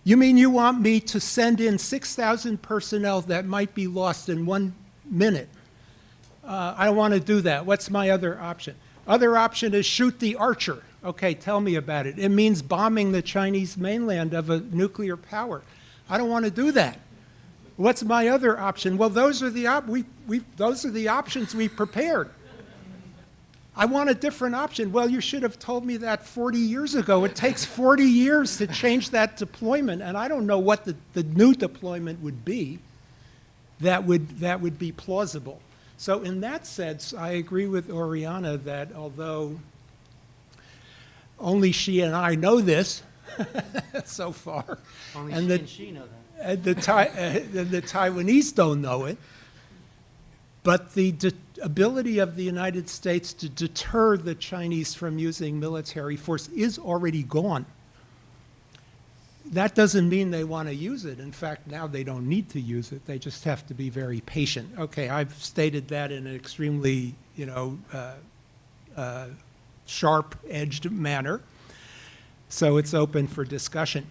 You mean you want me to send in 6,000 personnel that might be lost in 1 minute? I don't want to do that. What's my other option? Other option is shoot the Archer. Okay, tell me about it. It means bombing the Chinese mainland of a nuclear power. I don't want to do that. What's my other option? Well, those are the options we prepared. I want a different option. Well, you should have told me that 40 years ago. It takes 40 years to change that deployment, and I don't know what the new deployment would be that would be plausible. So in that sense, I agree with Oriana that although only she and I know this so far, Only and she the, and she know that. and the Taiwanese don't know it, but the ability of the United States to deter the Chinese from using military force is already gone. That doesn't mean they want to use it. In fact, now they don't need to use it. They just have to be very patient. Okay, I've stated that in an extremely, sharp-edged manner, so it's open for discussion.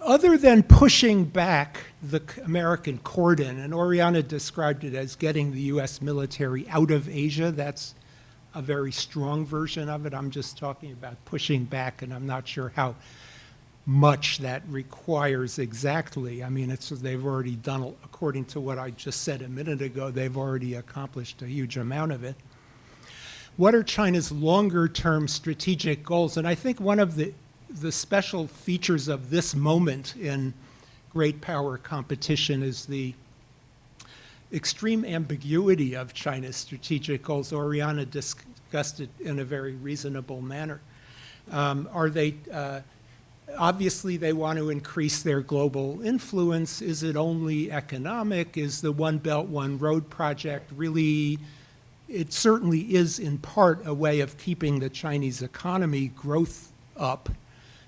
Other than pushing back the American cordon, and Oriana described it as getting the U.S. military out of Asia, that's a very strong version of it. I'm just talking about pushing back, and I'm not sure how much that requires exactly. I mean, they've already done, according to what I just said a minute ago, they've already accomplished a huge amount of it. What are China's longer-term strategic goals? And I think one of the special features of this moment in great power competition is the extreme ambiguity of China's strategic goals. Oriana discussed it in a very reasonable manner. Obviously, they want to increase their global influence. Is it only economic? Is the One Belt, One Road project really? It certainly is in part a way of keeping the Chinese economy growth up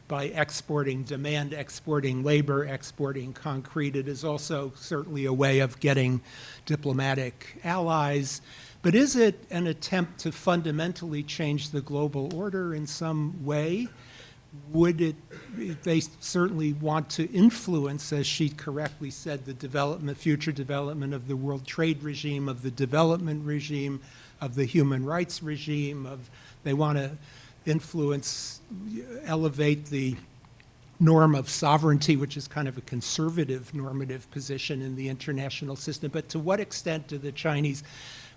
by exporting demand, exporting labor, exporting concrete. It is also certainly a way of getting diplomatic allies. But is it an attempt to fundamentally change the global order in some way? They certainly want to influence, as she correctly said, the future development of the world trade regime, of the development regime, of the human rights regime. They want to influence, elevate the norm of sovereignty, which is kind of a conservative normative position in the international system. But to what extent do the Chinese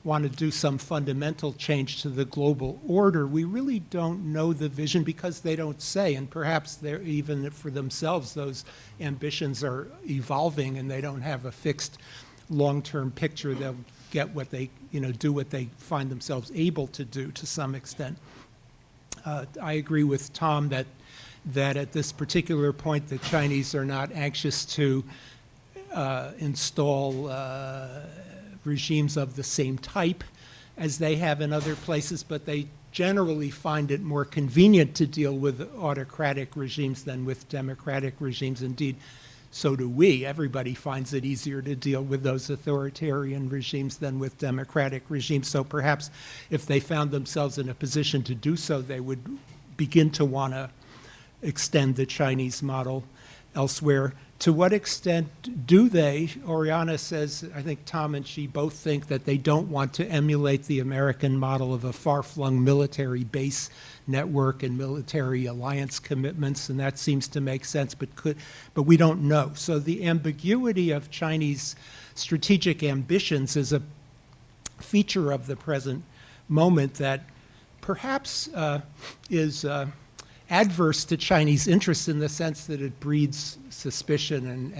want to do some fundamental change to the global order? We really don't know the vision because they don't say, and perhaps they're even for themselves, those ambitions are evolving and they don't have a fixed long-term picture. They'll get what they, do what they find themselves able to do to some extent. I agree with Tom that at this particular point, the Chinese are not anxious to install regimes of the same type as they have in other places, but they generally find it more convenient to deal with autocratic regimes than with democratic regimes. Indeed, so do we. Everybody finds it easier to deal with those authoritarian regimes than with democratic regimes. So perhaps if they found themselves in a position to do so, they would begin to want to extend the Chinese model elsewhere. To what extent do they? Oriana says, I think Tom and she both think that they don't want to emulate the American model of a far-flung military base network and military alliance commitments, and that seems to make sense, but we don't know. So the ambiguity of Chinese strategic ambitions is a feature of the present moment that perhaps is adverse to Chinese interests in the sense that it breeds suspicion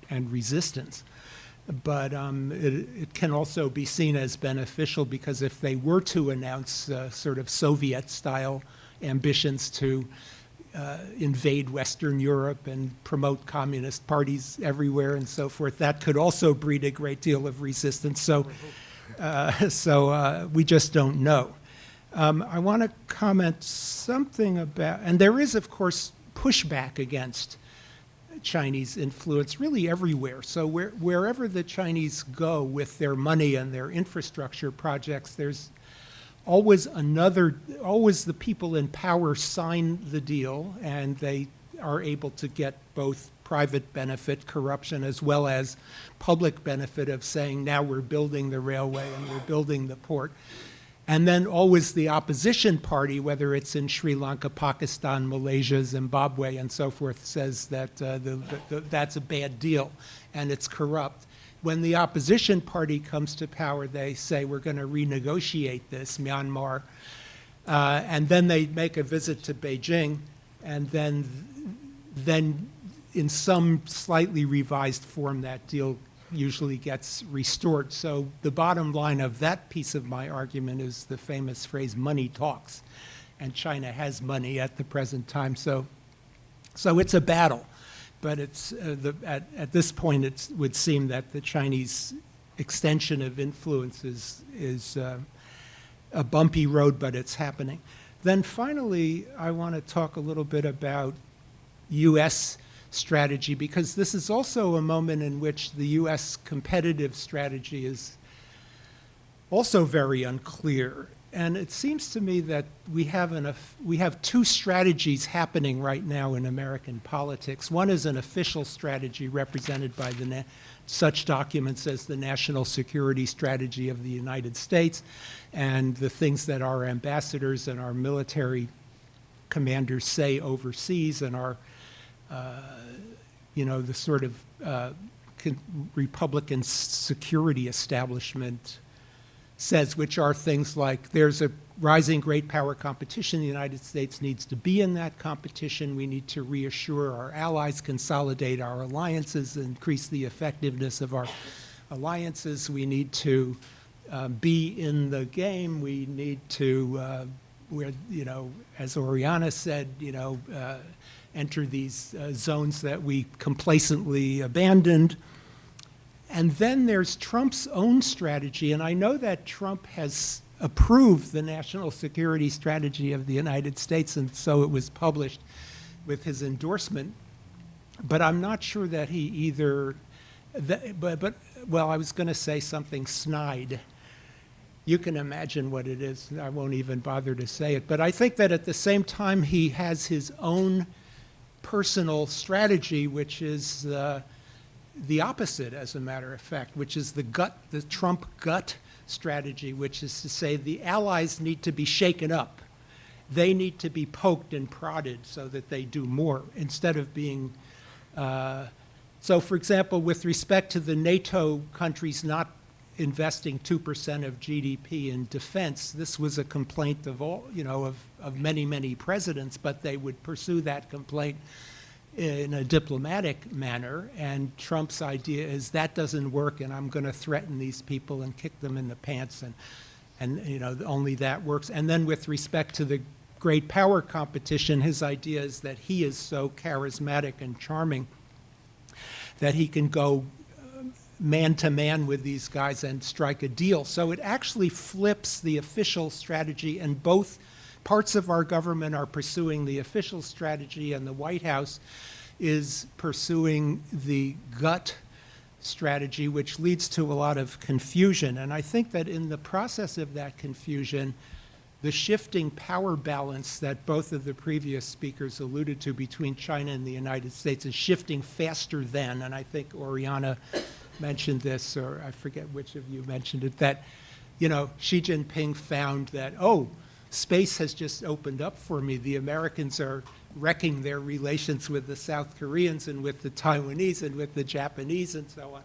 and resistance. But it can also be seen as beneficial because if they were to announce sort of Soviet-style ambitions to invade Western Europe and promote communist parties everywhere and so forth, that could also breed a great deal of resistance. So we just don't know. I want to comment something about, and there is, of course, pushback against Chinese influence really everywhere. So wherever the Chinese go with their money and their infrastructure projects, there's always the people in power sign the deal, and they are able to get both private benefit, corruption, as well as public benefit of saying, now we're building the railway and we're building the port. And then always the opposition party, whether it's in Sri Lanka, Pakistan, Malaysia, Zimbabwe, and so forth, says that that's a bad deal and it's corrupt. When the opposition party comes to power, they say, we're going to renegotiate this, Myanmar. And then they make a visit to Beijing, and then in some slightly revised form, that deal usually gets restored. So the bottom line of that piece of my argument is the famous phrase, money talks. And China has money at the present time. So it's a battle. But it's at this point, it would seem that the Chinese extension of influence is a bumpy road, but it's happening. Then finally, I want to talk a little bit about U.S. strategy, because this is also a moment in which the U.S. competitive strategy is also very unclear. And it seems to me that we have two strategies happening right now in American politics. One is an official strategy represented by such documents as the National Security Strategy of the United States and the things that our ambassadors and our military commanders say overseas, and our the sort of Republican security establishment says, which are things like there's a rising great power competition. The United States needs to be in that competition. We need to reassure our allies, consolidate our alliances, increase the effectiveness of our alliances. We need to be in the game. We need to, as Oriana said, enter these zones that we complacently abandoned. And then there's Trump's own strategy, and I know that Trump has approved the National Security Strategy of the United States, and so it was published with his endorsement. But I'm not sure that he either, well, I was going to say something snide. You can imagine what it is. I won't even bother to say it. But I think that at the same time, he has his own personal strategy, which is the opposite, as a matter of fact, which is the Trump gut strategy, which is to say the allies need to be shaken up. They need to be poked and prodded so that they do more, instead of being... So, for example, with respect to the NATO countries not investing 2% of GDP in defense, this was a complaint of all, of many, many presidents, but they would pursue that complaint in a diplomatic manner, and Trump's idea is that doesn't work, and I'm going to threaten these people and kick them in the pants, and only that works. And then with respect to the great power competition, his idea is that he is so charismatic and charming that he can go man-to-man with these guys and strike a deal. So it actually flips the official strategy, and both parts of our government are pursuing the official strategy, and the White House is pursuing the gut strategy, which leads to a lot of confusion. And I think that in the process of that confusion, the shifting power balance that both of the previous speakers alluded to between China and the United States is shifting faster than, and I think Oriana mentioned this, or I forget which of you mentioned it, that, Xi Jinping found that, space has just opened up for me. The Americans are wrecking their relations with the South Koreans and with the Taiwanese and with the Japanese and so on.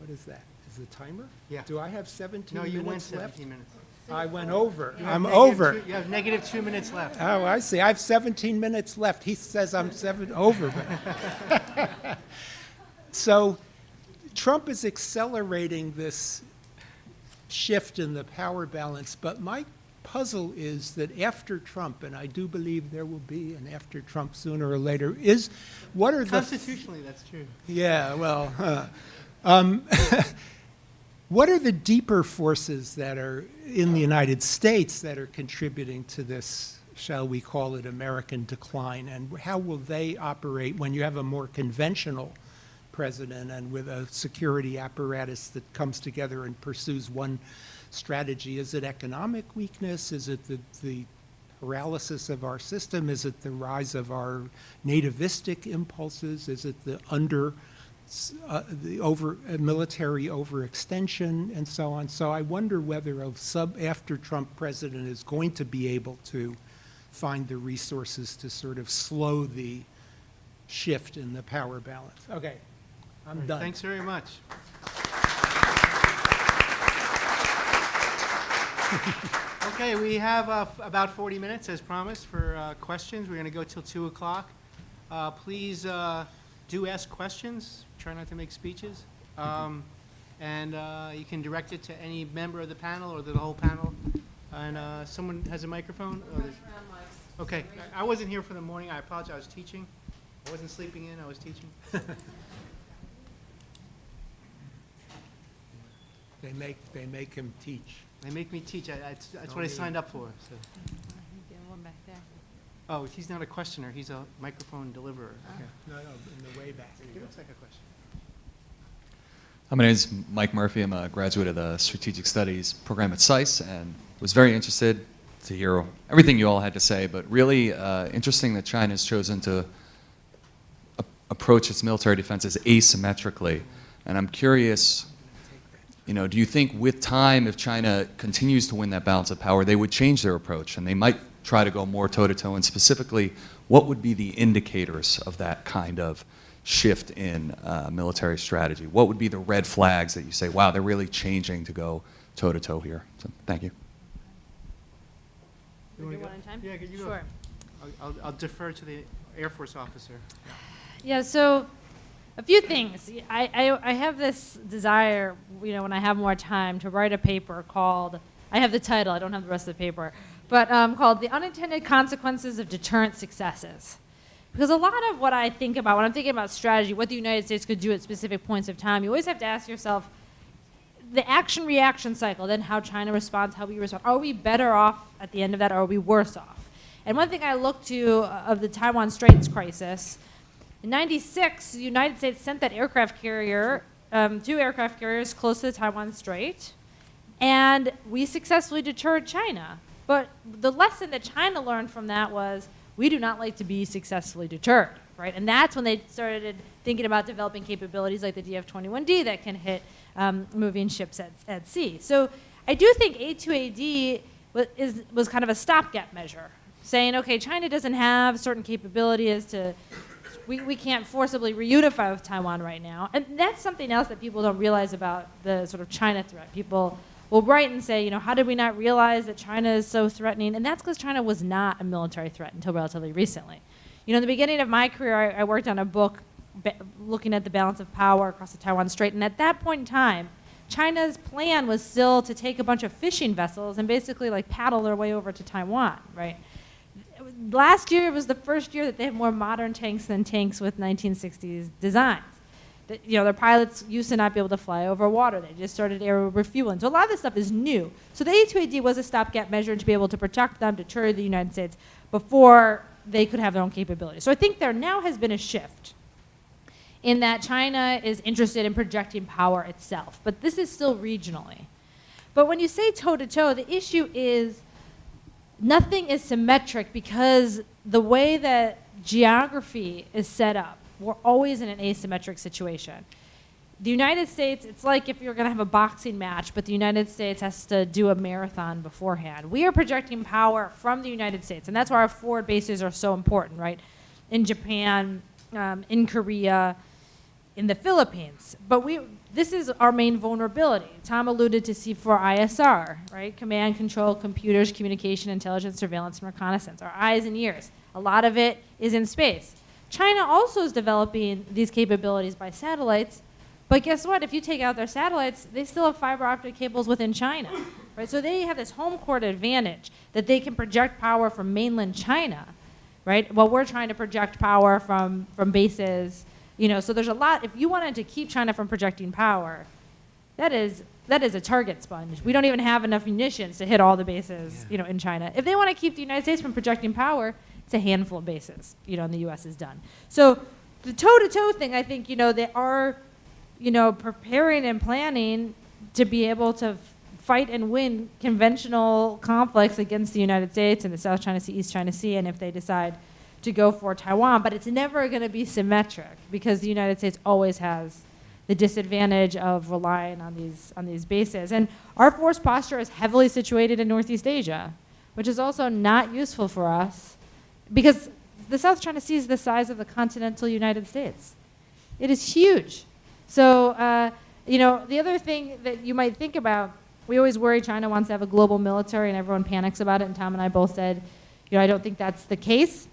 What is that? Is the timer? Yeah. Do I have 17 No, you went minutes left? 17 minutes. I went over. You have I'm negative over. You have negative 2 minutes left. Oh, I see. I have 17 minutes left. He says I'm over. So Trump is accelerating this shift in the power balance, but my puzzle is that after Trump, and I do believe there will be an after Trump sooner or later, what are the... Constitutionally, that's true. Yeah, well, what are the deeper forces that are in the United States that are contributing to this, shall we call it, American decline? And how will they operate when you have a more conventional president and with a security apparatus that comes together and pursues one strategy? Is it economic weakness? Is it the paralysis of our system? Is it the rise of our nativistic impulses? Is it the military overextension and so on? So I wonder whether a after Trump president is going to be able to find the resources to sort of slow the shift in the power balance. Okay, I'm done. Thanks very much. Okay, we have about 40 minutes, as promised, for questions. We're going to go till 2 o'clock. Please do ask questions. Try not to make speeches. And you can direct it to any member of the panel or the whole panel. And someone has a microphone? Okay, I wasn't here for the morning. I apologize. I was teaching. I wasn't sleeping in. I was teaching. They make him teach. They make me teach. That's what I signed up for. So. Oh, he's not a questioner. He's a microphone deliverer. Okay. No, in the way back. It looks like a question. My name is Mike Murphy. I'm a graduate of the Strategic Studies program at SAIS and was very interested to hear everything you all had to say, but really interesting that China has chosen to approach its military defenses asymmetrically. And I'm curious, do you think with time, if China continues to win that balance of power, they would change their approach and they might try to go more toe-to-toe? And specifically, what would be the indicators of that kind of shift in military strategy? What would be the red flags that you say, wow, they're really changing to go toe-to-toe here? So, thank you. You want to go? One at a time? Yeah, you Sure. go. I'll defer to the Air Force officer. Yeah, so a few things. I have this desire, when I have more time, to write a paper called, I have the title, I don't have the rest of the paper, but called The Unintended Consequences of Deterrent Successes. Because a lot of what I think about when I'm thinking about strategy, what the United States could do at specific points of time, you always have to ask yourself, the action-reaction cycle, then how China responds, how we respond. Are we better off at the end of that, or are we worse off? And one thing I look to of the Taiwan Straits crisis, in '96, the United States sent that aircraft carrier, 2 aircraft carriers close to the Taiwan Strait, and we successfully deterred China. But the lesson that China learned from that was, we do not like to be successfully deterred, right? And that's when they started thinking about developing capabilities like the DF-21D that can hit moving ships at sea. So I do think A2AD was kind of a stopgap measure, saying, okay, China doesn't have certain capabilities we can't forcibly reunify with Taiwan right now. And that's something else that people don't realize about the sort of China threat. People will write and say, how did we not realize that China is so threatening? And that's because China was not a military threat until relatively recently. In the beginning of my career, I worked on a book looking at the balance of power across the Taiwan Strait. And at that point in time, China's plan was still to take a bunch of fishing vessels and basically paddle their way over to Taiwan, right? Last year was the first year that they have more modern tanks than tanks with 1960s designs. Their pilots used to not be able to fly over water. They just started air refueling. So a lot of this stuff is new. So the A2AD was a stopgap measure to be able to protect them, deter the United States before they could have their own capabilities. So I think there now has been a shift in that China is interested in projecting power itself. But this is still regionally. But when you say toe-to-toe, the issue is nothing is symmetric because the way that geography is set up, we're always in an asymmetric situation. The United States, it's like if you're going to have a boxing match, but the United States has to do a marathon beforehand. We are projecting power from the United States, and that's why our forward bases are so important, right? In Japan, in Korea, in the Philippines. But this is our main vulnerability. Tom alluded to C4ISR, right? Command, control, computers, communication, intelligence, surveillance, and reconnaissance. Our eyes and ears. A lot of it is in space. China also is developing these capabilities by satellites, But guess what? If you take out their satellites, they still have fiber optic cables within China, right? So they have this home court advantage that they can project power from mainland China, right? While we're trying to project power from bases, so there's a lot. If you wanted to keep China from projecting power, that is a target sponge. We don't even have enough munitions to hit all the bases, in China. If they want to keep the United States from projecting power, it's a handful of bases, and the U.S. is done. So the toe-to-toe thing, I think, they are, preparing and planning to be able to fight and win conventional conflicts against the United States and the South China Sea, East China Sea, and if they decide to go for Taiwan. But it's never going to be symmetric because the United States always has the disadvantage of relying on these bases. And our force posture is heavily situated in Northeast Asia, which is also not useful for us because the South China Sea is the size of the continental United States. It is huge. So, the other thing that you might think about, we always worry China wants to have a global military and everyone panics about it, and Tom and I both said, I don't think that's the case.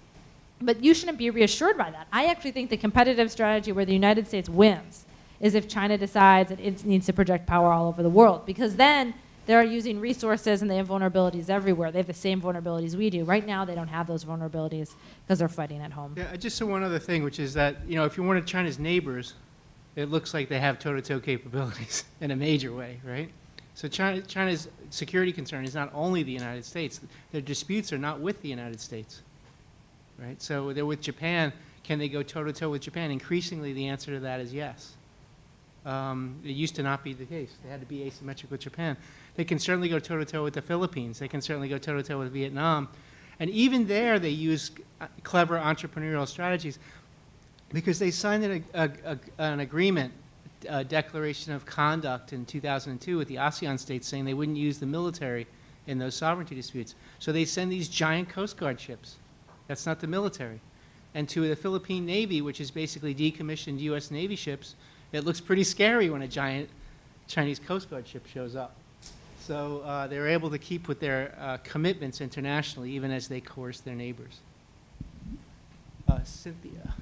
But you shouldn't be reassured by that. I actually think the competitive strategy where the United States wins is if China decides that it needs to project power all over the world, because then they're using resources and they have vulnerabilities everywhere. They have the same vulnerabilities we do. Right now, they don't have those vulnerabilities because they're fighting at home. Yeah, just one other thing, which is that, if you're one of China's neighbors, it looks like they have toe-to-toe capabilities in a major way, right? So China's security concern is not only the United States. Their disputes are not with the United States, right? So they're with Japan. Can they go toe-to-toe with Japan? Increasingly, the answer to that is yes. It used to not be the case. They had to be asymmetric with Japan. They can certainly go toe-to-toe with the Philippines. They can certainly go toe-to-toe with Vietnam. And even there, they use clever entrepreneurial strategies because they signed an agreement, a declaration of conduct in 2002 with the ASEAN states saying they wouldn't use the military in those sovereignty disputes. So they send these giant Coast Guard ships. That's not the military. And to the Philippine Navy, which is basically decommissioned U.S. Navy ships, it looks pretty scary when a giant Chinese Coast Guard ship shows up. So they're able to keep with their commitments internationally, even as they coerce their neighbors. Cynthia.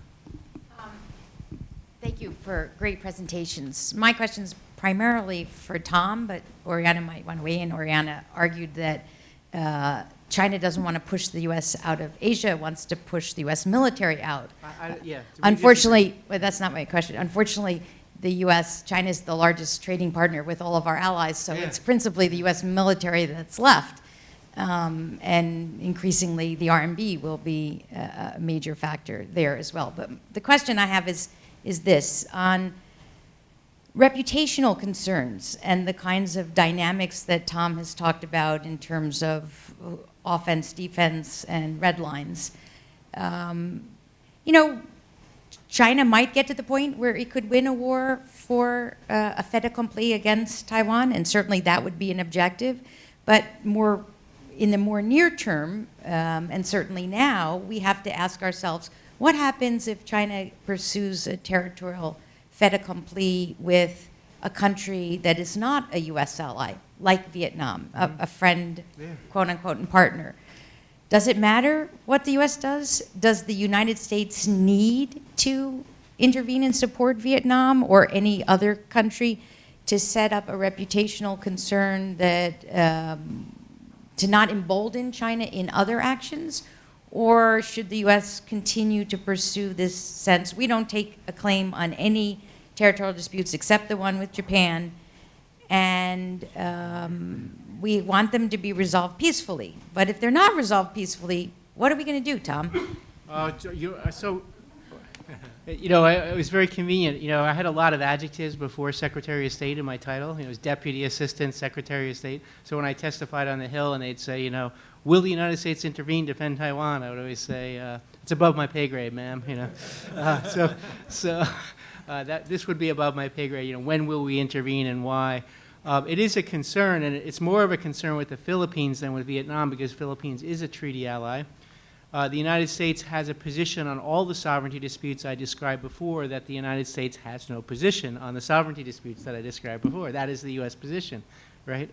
Thank you for great presentations. My question's primarily for Tom, but Oriana might want to weigh in. Oriana argued that China doesn't want to push the U.S. out of Asia, it wants to push the U.S. military out. Yeah. Unfortunately, well, that's not my question. Unfortunately, the U.S., China is the largest trading partner with all of our allies, so it's principally the U.S. military that's left. And increasingly, the RMB will be a major factor there as well. But the question I have is this, on reputational concerns and the kinds of dynamics that Tom has talked about in terms of offense, defense, and red lines. China might get to the point where it could win a war for a fait accompli against Taiwan, and certainly that would be an objective. But in the more near term, and certainly now, we have to ask ourselves, what happens if China pursues a territorial fait accompli with a country that is not a U.S. ally, like Vietnam, a friend, quote unquote, and partner? Does it matter what the U.S. does? Does the United States need to intervene and support Vietnam or any other country to set up a reputational concern that to not embolden China in other actions? Or should the U.S. continue to pursue this sense, we don't take a claim on any territorial disputes except the one with Japan, and we want them to be resolved peacefully. But if they're not resolved peacefully, what are we going to do, Tom? It was very convenient. I had a lot of adjectives before Secretary of State in my title. It was Deputy Assistant Secretary of State. So when I testified on the Hill and they'd say, will the United States intervene to defend Taiwan? I would always say, it's above my pay grade, ma'am. This would be above my pay grade. When will we intervene and why? It is a concern, and it's more of a concern with the Philippines than with Vietnam because Philippines is a treaty ally. The United States has a position on all the sovereignty disputes I described before that the United States has no position on the sovereignty disputes that I described before. That is the U.S. position, right?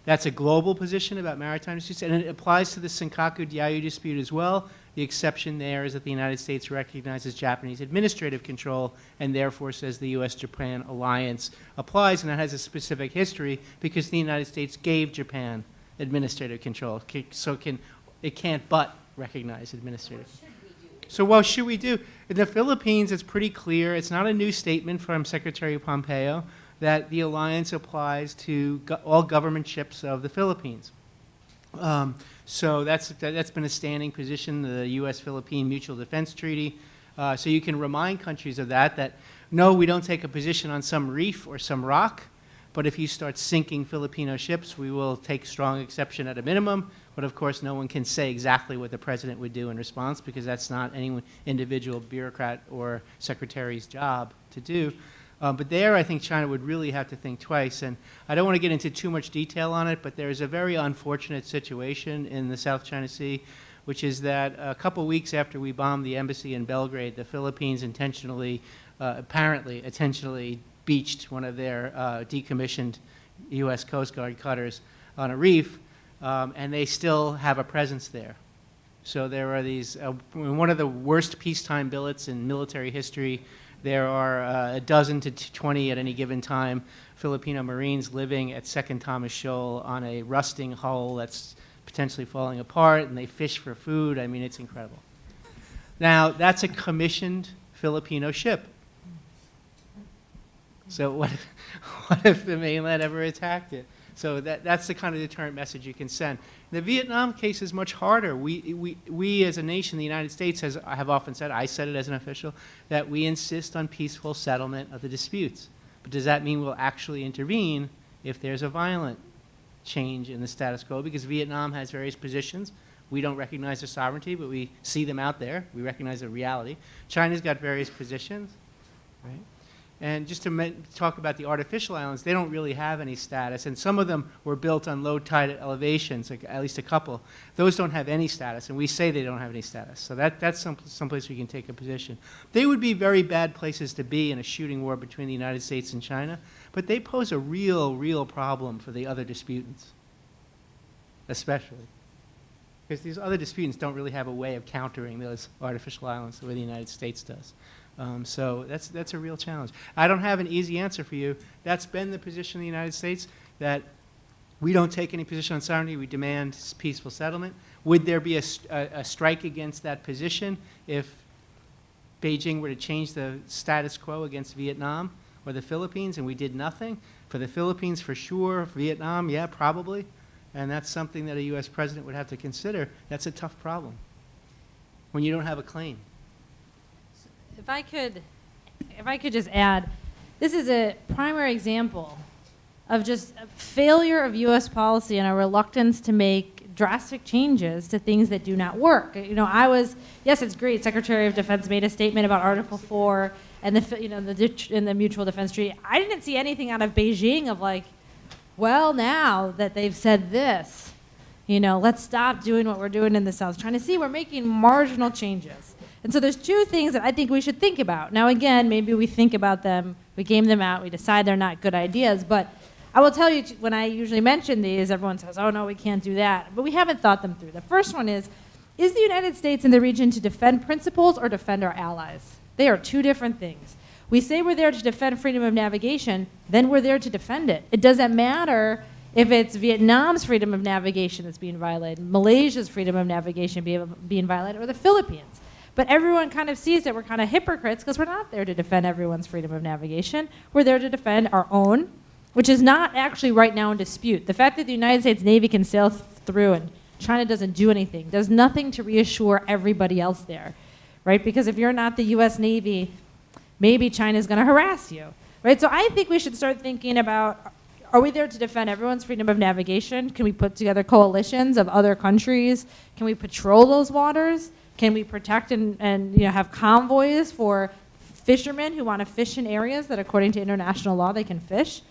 That's a global position about maritime disputes, and it applies to the Senkaku Diaoyu dispute as well. The exception there is that the United States recognizes Japanese administrative control and therefore says the U.S.-Japan alliance applies, and that has a specific history because the United States gave Japan administrative control. It can't but recognize administrative. So what should we do? In the Philippines, it's pretty clear. It's not a new statement from Secretary Pompeo that the alliance applies to all government ships of the Philippines. So that's been a standing position, the U.S.-Philippine Mutual Defense Treaty. So you can remind countries of that no, we don't take a position on some reef or some rock, but if you start sinking Filipino ships, we will take strong exception at a minimum. But of course, no one can say exactly what the president would do in response because that's not any individual bureaucrat or secretary's job to do. But there, I think China would really have to think twice. And I don't want to get into too much detail on it, but there's a very unfortunate situation in the South China Sea, which is that a couple weeks after we bombed the embassy in Belgrade, the Philippines apparently intentionally beached one of their decommissioned U.S. Coast Guard cutters on a reef, and they still have a presence there. So there are these, one of the worst peacetime billets in military history. There are a dozen to 20 at any given time Filipino Marines living at Second Thomas Shoal on a rusting hull that's potentially falling apart, and they fish for food. I mean, it's incredible. Now, that's a commissioned Filipino ship. So what if the mainland ever attacked it? So that's the kind of deterrent message you can send. The Vietnam case is much harder. We as a nation, the United States, I have often said, I said it as an official, that we insist on peaceful settlement of the disputes. But does that mean we'll actually intervene if there's a violent change in the status quo? Because Vietnam has various positions. We don't recognize their sovereignty, but we see them out there. We recognize their reality. China's got various positions, right? And just to talk about the artificial islands, they don't really have any status, and some of them were built on low tide elevations, like at least a couple. Those don't have any status, and we say they don't have any status. So that's someplace we can take a position. They would be very bad places to be in a shooting war between the United States and China, but they pose a real problem for the other disputants, especially. Because these other disputants don't really have a way of countering those artificial islands the way the United States does. So that's a real challenge. I don't have an easy answer for you. That's been the position of the United States, that we don't take any position on sovereignty. We demand peaceful settlement. Would there be a strike against that position if Beijing were to change the status quo against Vietnam or the Philippines and we did nothing? For the Philippines, for sure. Vietnam, yeah, probably. And that's something that a U.S. president would have to consider. That's a tough problem when you don't have a claim. If I could just add, this is a primary example of just a failure of U.S. policy and a reluctance to make drastic changes to things that do not work. You know, yes, it's great. Secretary of Defense made a statement about Article 4 and the Mutual Defense Treaty. I didn't see anything out of Beijing of like, well, now that they've said this, let's stop doing what we're doing in the South China Sea. We're making marginal changes. And so there's two things that I think we should think about. Now, again, maybe we think about them, we game them out, we decide they're not good ideas, but I will tell you, when I usually mention these, everyone says, oh, no, we can't do that. But we haven't thought them through. The first one is the United States in the region to defend principles or defend our allies? They are two different things. We say we're there to defend freedom of navigation, then we're there to defend it. It doesn't matter if it's Vietnam's freedom of navigation that's being violated, Malaysia's freedom of navigation being violated, or the Philippines. But everyone kind of sees that we're kind of hypocrites because we're not there to defend everyone's freedom of navigation. We're there to defend our own, which is not actually right now in dispute. The fact that the United States Navy can sail through and China doesn't do anything does nothing to reassure everybody else there, right? Because if you're not the U.S. Navy, maybe China's going to harass you, right? So I think we should start thinking about, are we there to defend everyone's freedom of navigation? Can we put together coalitions of other countries? Can we patrol those waters? Can we protect and have convoys for fishermen who want to fish in areas that, according to international law, they can fish,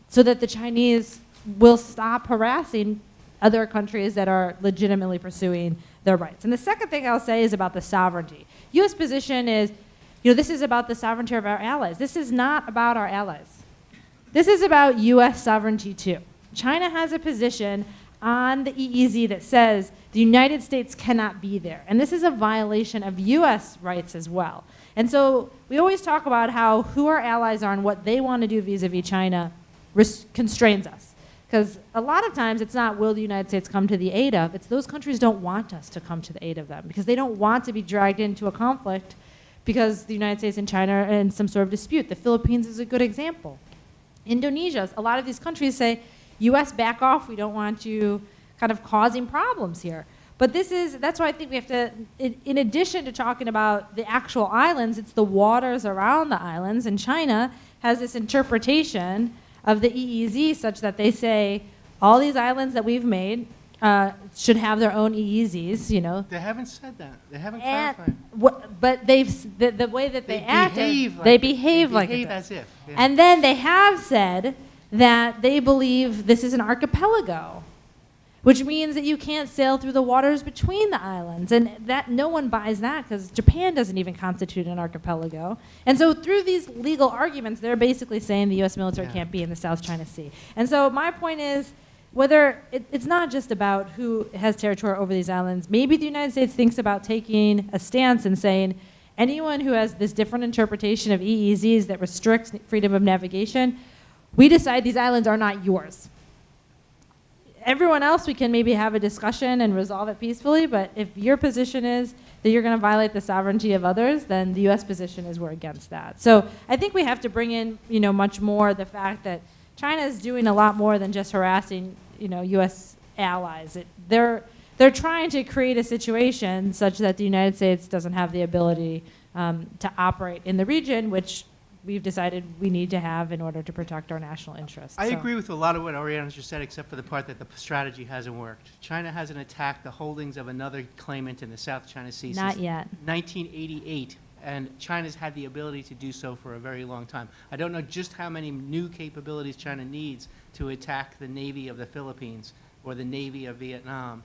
so that the Chinese will stop harassing other countries that are legitimately pursuing their rights? And the second thing I'll say is about the sovereignty. U.S. position is, this is about the sovereignty of our allies. This is not about our allies. This is about U.S. sovereignty too. China has a position. on the EEZ that says the United States cannot be there. And this is a violation of US rights as well. And so we always talk about how who our allies are and what they want to do vis-a-vis China constrains us. Because a lot of times it's not will the United States come to the aid of, it's those countries don't want us to come to the aid of them because they don't want to be dragged into a conflict because the United States and China are in some sort of dispute. The Philippines is a good example. Indonesia, a lot of these countries say, US, back off, we don't want you kind of causing problems here. But that's why I think we have to, in addition to talking about the actual islands, it's the waters around the islands, and China has this interpretation of the EEZ such that they say all these islands that we've made should have their own EEZs, you know. They haven't said that. They haven't And clarified. but the way that they acted, behave they like behave like behave this. as if. Yeah. And then they have said that they believe this is an archipelago, which means that you can't sail through the waters between the islands. And that no one buys that because Japan doesn't even constitute an archipelago. And so through these legal arguments, they're basically saying the U.S. military can't be in the South China Sea. And so my point is, whether it's not just about who has territory over these islands, maybe the United States thinks about taking a stance and saying, anyone who has this different interpretation of EEZs that restricts freedom of navigation, we decide these islands are not yours. Everyone else, we can maybe have a discussion and resolve it peacefully, but if your position is that you're going to violate the sovereignty of others, then the U.S. position is we're against that. So I think we have to bring in, much more the fact that China is doing a lot more than just harassing, U.S. allies. They're trying to create a situation such that the United States doesn't have the ability to operate in the region, which we've decided we need to have in order to protect our national interests. I agree with a lot of what Oriana just said, except for the part that the strategy hasn't worked. China hasn't attacked the holdings of another claimant in the South China Sea Not since yet. 1988, and China's had the ability to do so for a very long time. I don't know just how many new capabilities China needs to attack the Navy of the Philippines or the Navy of Vietnam.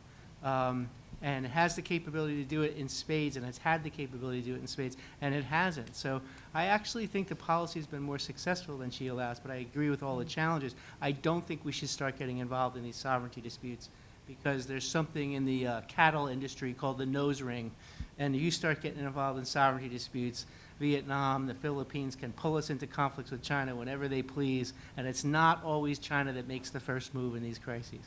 And it has the capability to do it in spades, and has had the capability to do it in spades, and it hasn't. So I actually think the policy has been more successful than she allows, but I agree with all the challenges. I don't think we should start getting involved in these sovereignty disputes because there's something in the cattle industry called the nose ring, and you start getting involved in sovereignty disputes, Vietnam, the Philippines can pull us into conflicts with China whenever they please, and it's not always China that makes the first move in these crises.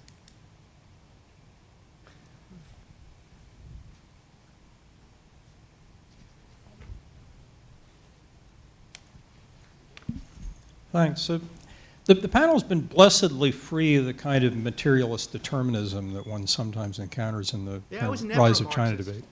Thanks. So the panel's been blessedly free of the kind of materialist determinism that one sometimes encounters in the Yeah, I was never rise a of China Marxist. debate.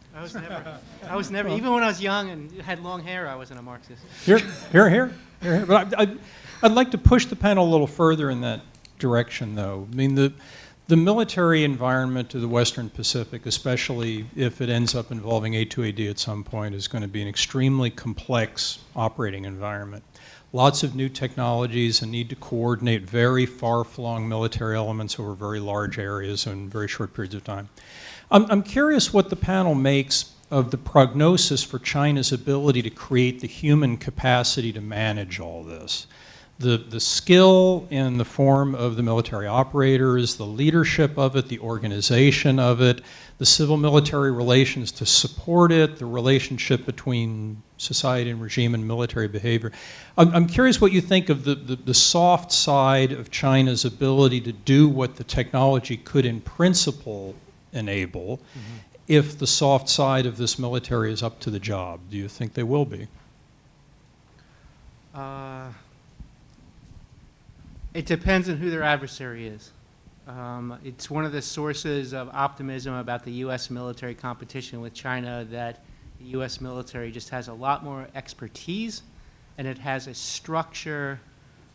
I was never, even when I was young and had long hair, I wasn't a Marxist. Here. But I'd like to push the panel a little further in that direction, though. I mean, the military environment of the Western Pacific, especially if it ends up involving A2AD at some point, is going to be an extremely complex operating environment. Lots of new technologies and need to coordinate very far-flung military elements over very large areas in very short periods of time. I'm curious what the panel makes of the prognosis for China's ability to create the human capacity to manage all this. The skill in the form of the military operators, the leadership of it, the organization of it, the civil-military relations to support it, the relationship between society and regime and military behavior. I'm curious what you think of the soft side of China's ability to do what the technology could in principle enable, if the soft side of this military is up to the job. Do you think they will be? It depends on who their adversary is. It's one of the sources of optimism about the U.S. military competition with China that the U.S. military just has a lot more expertise, and it has a structure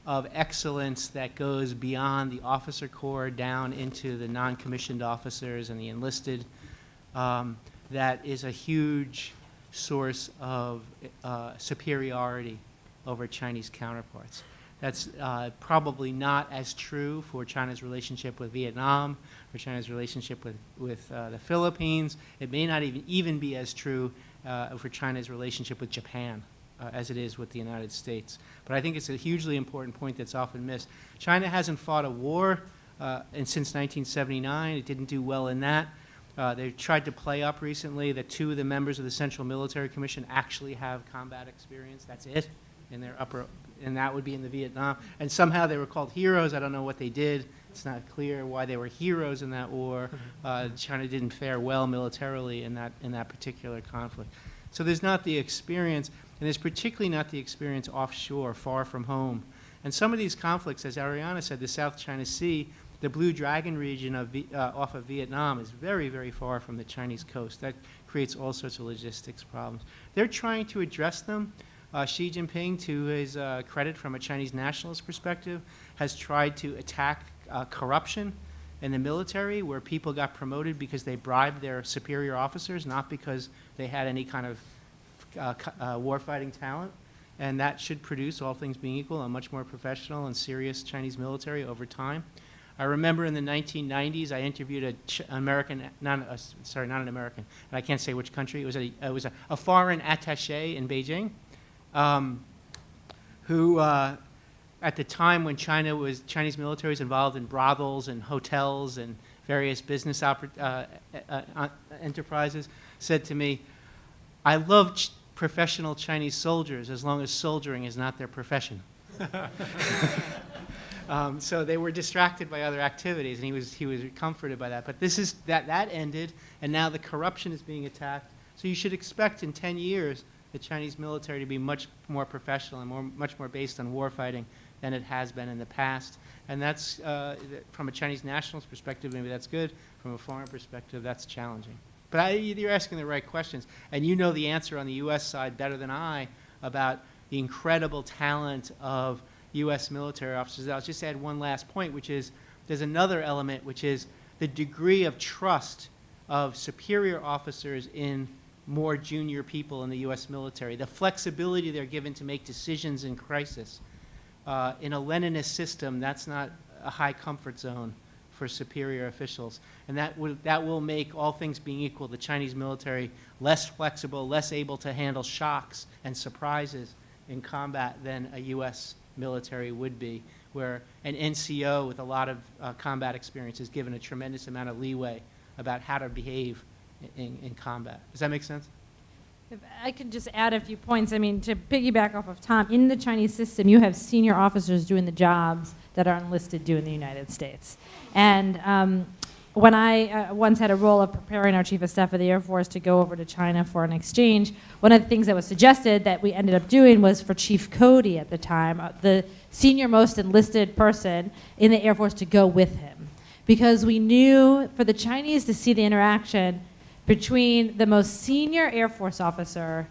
of excellence that goes beyond the officer corps down into the non-commissioned officers and the enlisted. That is a huge source of superiority over Chinese counterparts. That's probably not as true for China's relationship with Vietnam, for China's relationship with the Philippines. It may not even be as true for China's relationship with Japan as it is with the United States. But I think it's a hugely important point that's often missed. China hasn't fought a war and since 1979. It didn't do well in that. They tried to play up recently that 2 of the members of the Central Military Commission actually have combat experience. That's it, in their upper, and that would be in the Vietnam. And somehow they were called heroes. I don't know what they did. It's not clear why they were heroes in that war. China didn't fare well militarily in that particular conflict. So there's not the experience, and there's particularly not the experience offshore, far from home. And some of these conflicts, as Ariana said, the South China Sea, the Blue Dragon region off of Vietnam is very, very far from the Chinese coast. That creates all sorts of logistics problems. They're trying to address them. Xi Jinping, to his credit from a Chinese nationalist perspective, has tried to attack corruption in the military, where people got promoted because they bribed their superior officers, not because they had any kind of warfighting talent. And that should produce, all things being equal, a much more professional and serious Chinese military over time. I remember in the 1990s, I interviewed an American, not an American, and I can't say which country. It was a foreign attaché in Beijing, who, at the time when Chinese military was involved in brothels and hotels and various business enterprises, said to me, "I love professional Chinese soldiers as long as soldiering is not their profession." So they were distracted by other activities, and he was comforted by that. But that ended, and now the corruption is being attacked. So you should expect in 10 years the Chinese military to be much more professional and much more based on warfighting than it has been in the past. And that's, from a Chinese nationalist perspective, maybe that's good. From a foreign perspective, that's challenging. But you're asking the right questions, and you know the answer on the U.S. side better than I about the incredible talent of U.S. military officers. I'll just add one last point, which is there's another element, which is the degree of trust of superior officers in more junior people in the U.S. military, the flexibility they're given to make decisions in crisis. In a Leninist system, that's not a high comfort zone for superior officials. And that will make, all things being equal, the Chinese military less flexible, less able to handle shocks and surprises in combat than a U.S. military would be, where an NCO with a lot of combat experience is given a tremendous amount of leeway about how to behave in combat. Does that make sense? If I could just add a few points. I mean, to piggyback off of Tom, in the Chinese system, you have senior officers doing the jobs that our enlisted do in the United States. And when I once had a role of preparing our Chief of Staff of the Air Force to go over to China for an exchange, one of the things that was suggested that we ended up doing was for Chief Cody at the time, the senior most enlisted person in the Air Force, to go with him. Because we knew for the Chinese to see the interaction between the most senior Air Force officer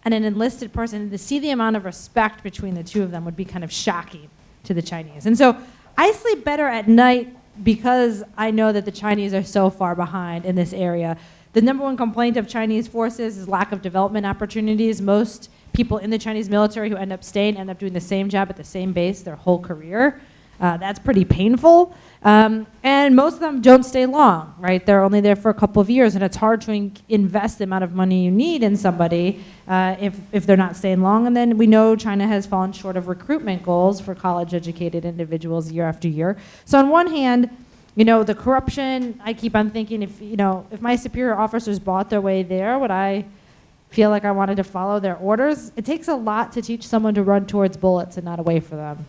and an enlisted person, to see the amount of respect between the two of them would be kind of shocking to the Chinese. And so I sleep better at night because I know that the Chinese are so far behind in this area. The number one complaint of Chinese forces is lack of development opportunities. Most people in the Chinese military who end up staying end up doing the same job at the same base their whole career. That's pretty painful. And most of them don't stay long, right? They're only there for a couple of years, and it's hard to invest the amount of money you need in somebody if they're not staying long. And then we know China has fallen short of recruitment goals for college-educated individuals year after year. So on one hand, you know, the corruption, I keep on thinking, if my superior officers bought their way there, would I feel like I wanted to follow their orders? It takes a lot to teach someone to run towards bullets and not away from them.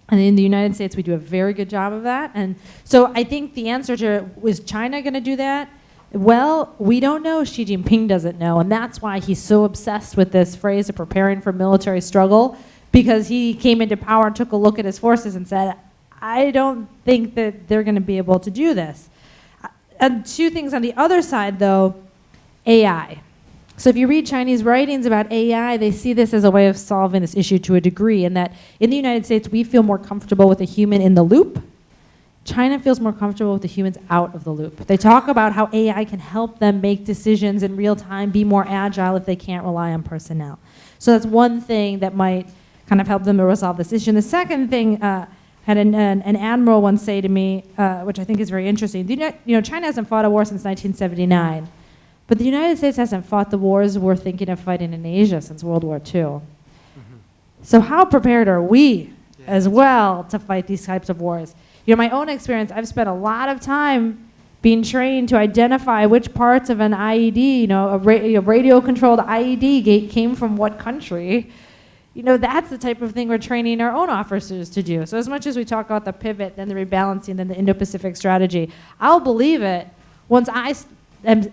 And in the United States, we do a very good job of that. And so I think the answer to, is China going to do that? Well, we don't know. Xi Jinping doesn't know. And that's why he's so obsessed with this phrase of preparing for military struggle, because he came into power and took a look at his forces and said, I don't think that they're going to be able to do this. And two things on the other side, though, AI. So if you read Chinese writings about AI, they see this as a way of solving this issue to a degree, in that in the United States, we feel more comfortable with a human in the loop. China feels more comfortable with the humans out of the loop. They talk about how AI can help them make decisions in real time, be more agile if they can't rely on personnel. So that's one thing that might kind of help them to resolve this issue. And the second thing, had an admiral once say to me, which I think is very interesting. China hasn't fought a war since 1979. But the United States hasn't fought the wars we're thinking of fighting in Asia since World War II. Mm-hmm. So how prepared are we as well to fight these types of wars? my own experience, I've spent a lot of time being trained to identify which parts of an IED, a radio-controlled IED came from what country. That's the type of thing we're training our own officers to do. So as much as we talk about the pivot, then the rebalancing, then the Indo-Pacific strategy, I'll believe it once I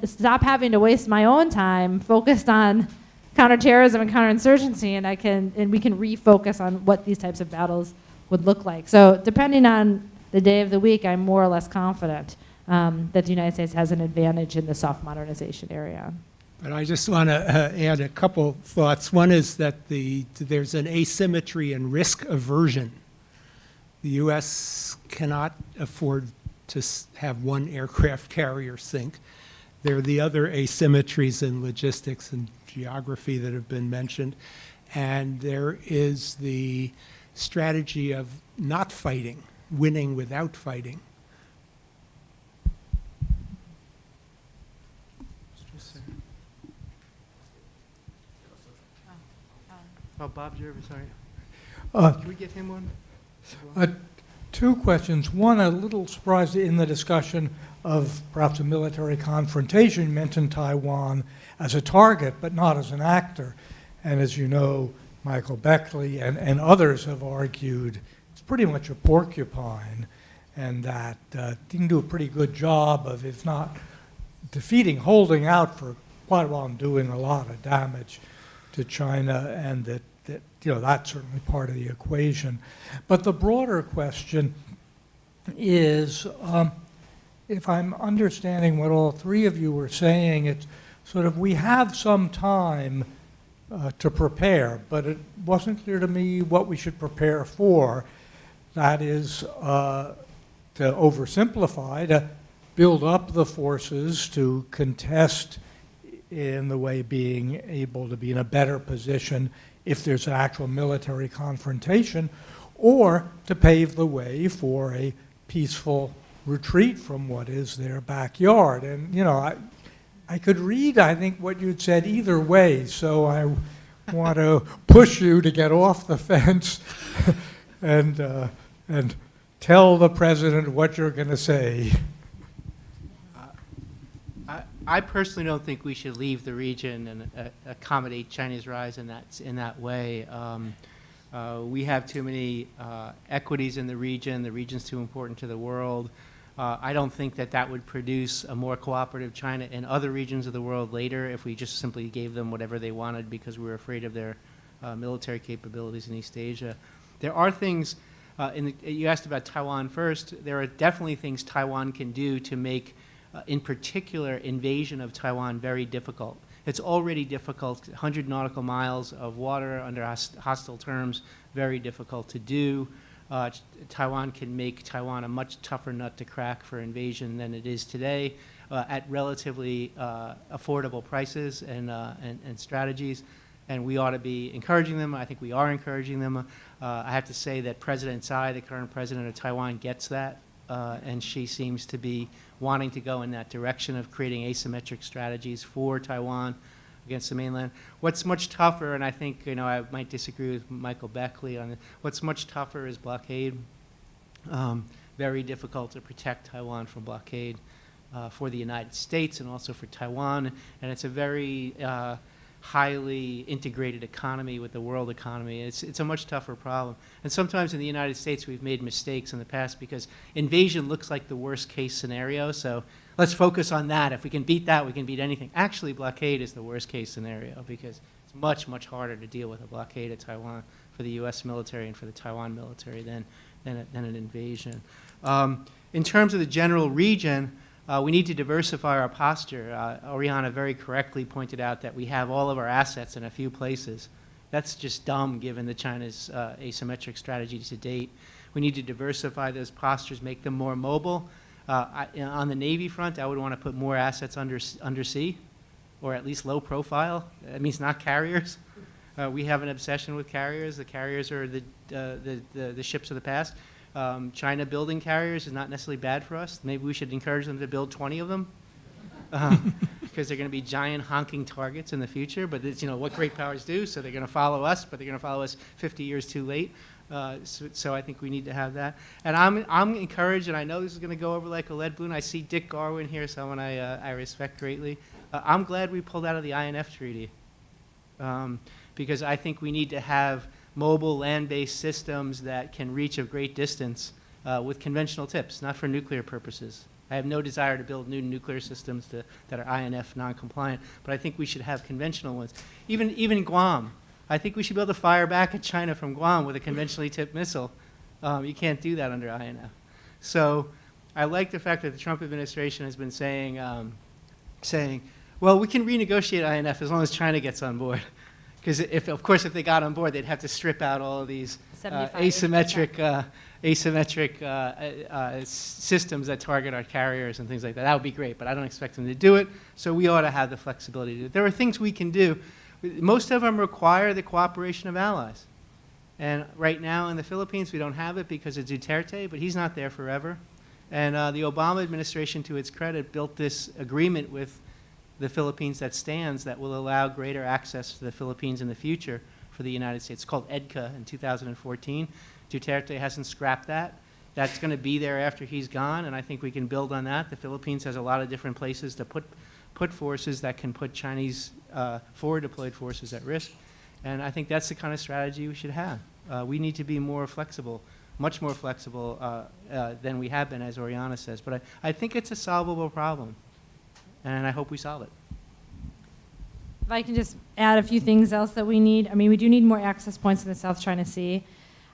stop having to waste my own time focused on counterterrorism and counterinsurgency, and we can refocus on what these types of battles would look like. So depending on the day of the week, I'm more or less confident that the United States has an advantage in the soft modernization area. But I just want to add a couple thoughts. One is that there's an asymmetry in risk aversion. The U.S. cannot afford to have one aircraft carrier sink. There are the other asymmetries in logistics and geography that have been mentioned. And there is the strategy of not fighting, winning without fighting. Oh, Bob Jervis, sorry. Can we get him one? Two questions. One, a little surprised in the discussion of perhaps a military confrontation, you mentioned Taiwan as a target, but not as an actor. And as you know, Michael Beckley and others have argued it's pretty much a porcupine, and that you can do a pretty good job of, if not defeating, holding out for quite a while and doing a lot of damage to China, and that that's certainly part of the equation. But the broader question is, if I'm understanding what all three of you were saying, it's sort of we have some time to prepare, but it wasn't clear to me what we should prepare for. That is, to oversimplify, to build up the forces to contest in the way being able to be in a better position if there's an actual military confrontation, or to pave the way for a peaceful retreat from what is their backyard. And, I could read, I think, what you'd said either way, so I want to push you to get off the fence and tell the president what you're going to say. I personally don't think we should leave the region and accommodate China's rise in that way. We have too many equities in the region. The region's too important to the world. I don't think that would produce a more cooperative China in other regions of the world later if we just simply gave them whatever they wanted because we were afraid of their military capabilities in East Asia. There are things, you asked about Taiwan first, there are definitely things Taiwan can do to make in particular invasion of Taiwan very difficult. It's already difficult, 100 nautical miles of water under hostile terms, very difficult to do. Taiwan can make Taiwan a much tougher nut to crack for invasion than it is today at relatively affordable prices and strategies. And we ought to be encouraging them. I think we are encouraging them. I have to say that President Tsai, the current president of Taiwan, gets that. And she seems to be wanting to go in that direction of creating asymmetric strategies for Taiwan against the mainland. What's much tougher, and I think I might disagree with Michael Beckley on it, what's much tougher is blockade. Very difficult to protect Taiwan from blockade for the United States and also for Taiwan, and it's a very highly integrated economy with the world economy. It's a much tougher problem. And sometimes in the United States we've made mistakes in the past because invasion looks like the worst case scenario, so let's focus on that. If we can beat that, we can beat anything. Actually, blockade is the worst case scenario because it's much, much harder to deal with a blockade of Taiwan for the US military and for the Taiwan military than an invasion. In terms of the general region, we need to diversify our posture. Oriana very correctly pointed out that we have all of our assets in a few places. That's just dumb given the China's asymmetric strategy to date. We need to diversify those postures, make them more mobile. On the Navy front, I would want to put more assets undersea, or at least low profile. That means not carriers. We have an obsession with carriers. The carriers are the ships of the past. China building carriers is not necessarily bad for us. Maybe we should encourage them to build 20 of them because they're going to be giant honking targets in the future. But it's what great powers do, so they're going to follow us, but they're going to follow us 50 years too late. So I think we need to have that. And I'm encouraged, and I know this is going to go over like a lead balloon. I see Dick Garwin here, someone I respect greatly. I'm glad we pulled out of the INF Treaty because I think we need to have mobile land-based systems that can reach a great distance with conventional tips, not for nuclear purposes. I have no desire to build new nuclear systems that are INF non-compliant, but I think we should have conventional ones. Even Guam, I think we should be able to fire back at China from Guam with a conventionally tipped missile. You can't do that under INF. So I like the fact that the Trump administration has been saying, well, we can renegotiate INF as long as China gets on board. Because of course, if they got on board, they'd have to strip out all of these asymmetric systems that target our carriers and things like that. That would be great, but I don't expect them to do it, so we ought to have the flexibility to do it. There are things we can do. Most of them require the cooperation of allies. And right now in the Philippines, we don't have it because of Duterte, but he's not there forever. And the Obama administration, to its credit, built this agreement with the Philippines that stands that will allow greater access to the Philippines in the future for the United States. It's called EDCA in 2014. Duterte hasn't scrapped that. That's going to be there after he's gone, and I think we can build on that. The Philippines has a lot of different places to put forces that can put Chinese forward-deployed forces at risk, and I think that's the kind of strategy we should have. We need to be more flexible, much more flexible than we have been, as Oriana says, but I think it's a solvable problem, and I hope we solve it. If I can just add a few things else that we need. I mean, we do need more access points in the South China Sea.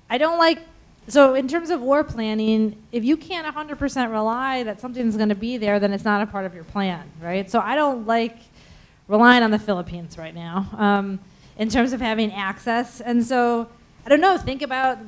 I don't like, so in terms of war planning, if you can't 100% rely that something's going to be there, then it's not a part of your plan, right? So I don't like relying on the Philippines right now in terms of having access. And so, I don't know, think about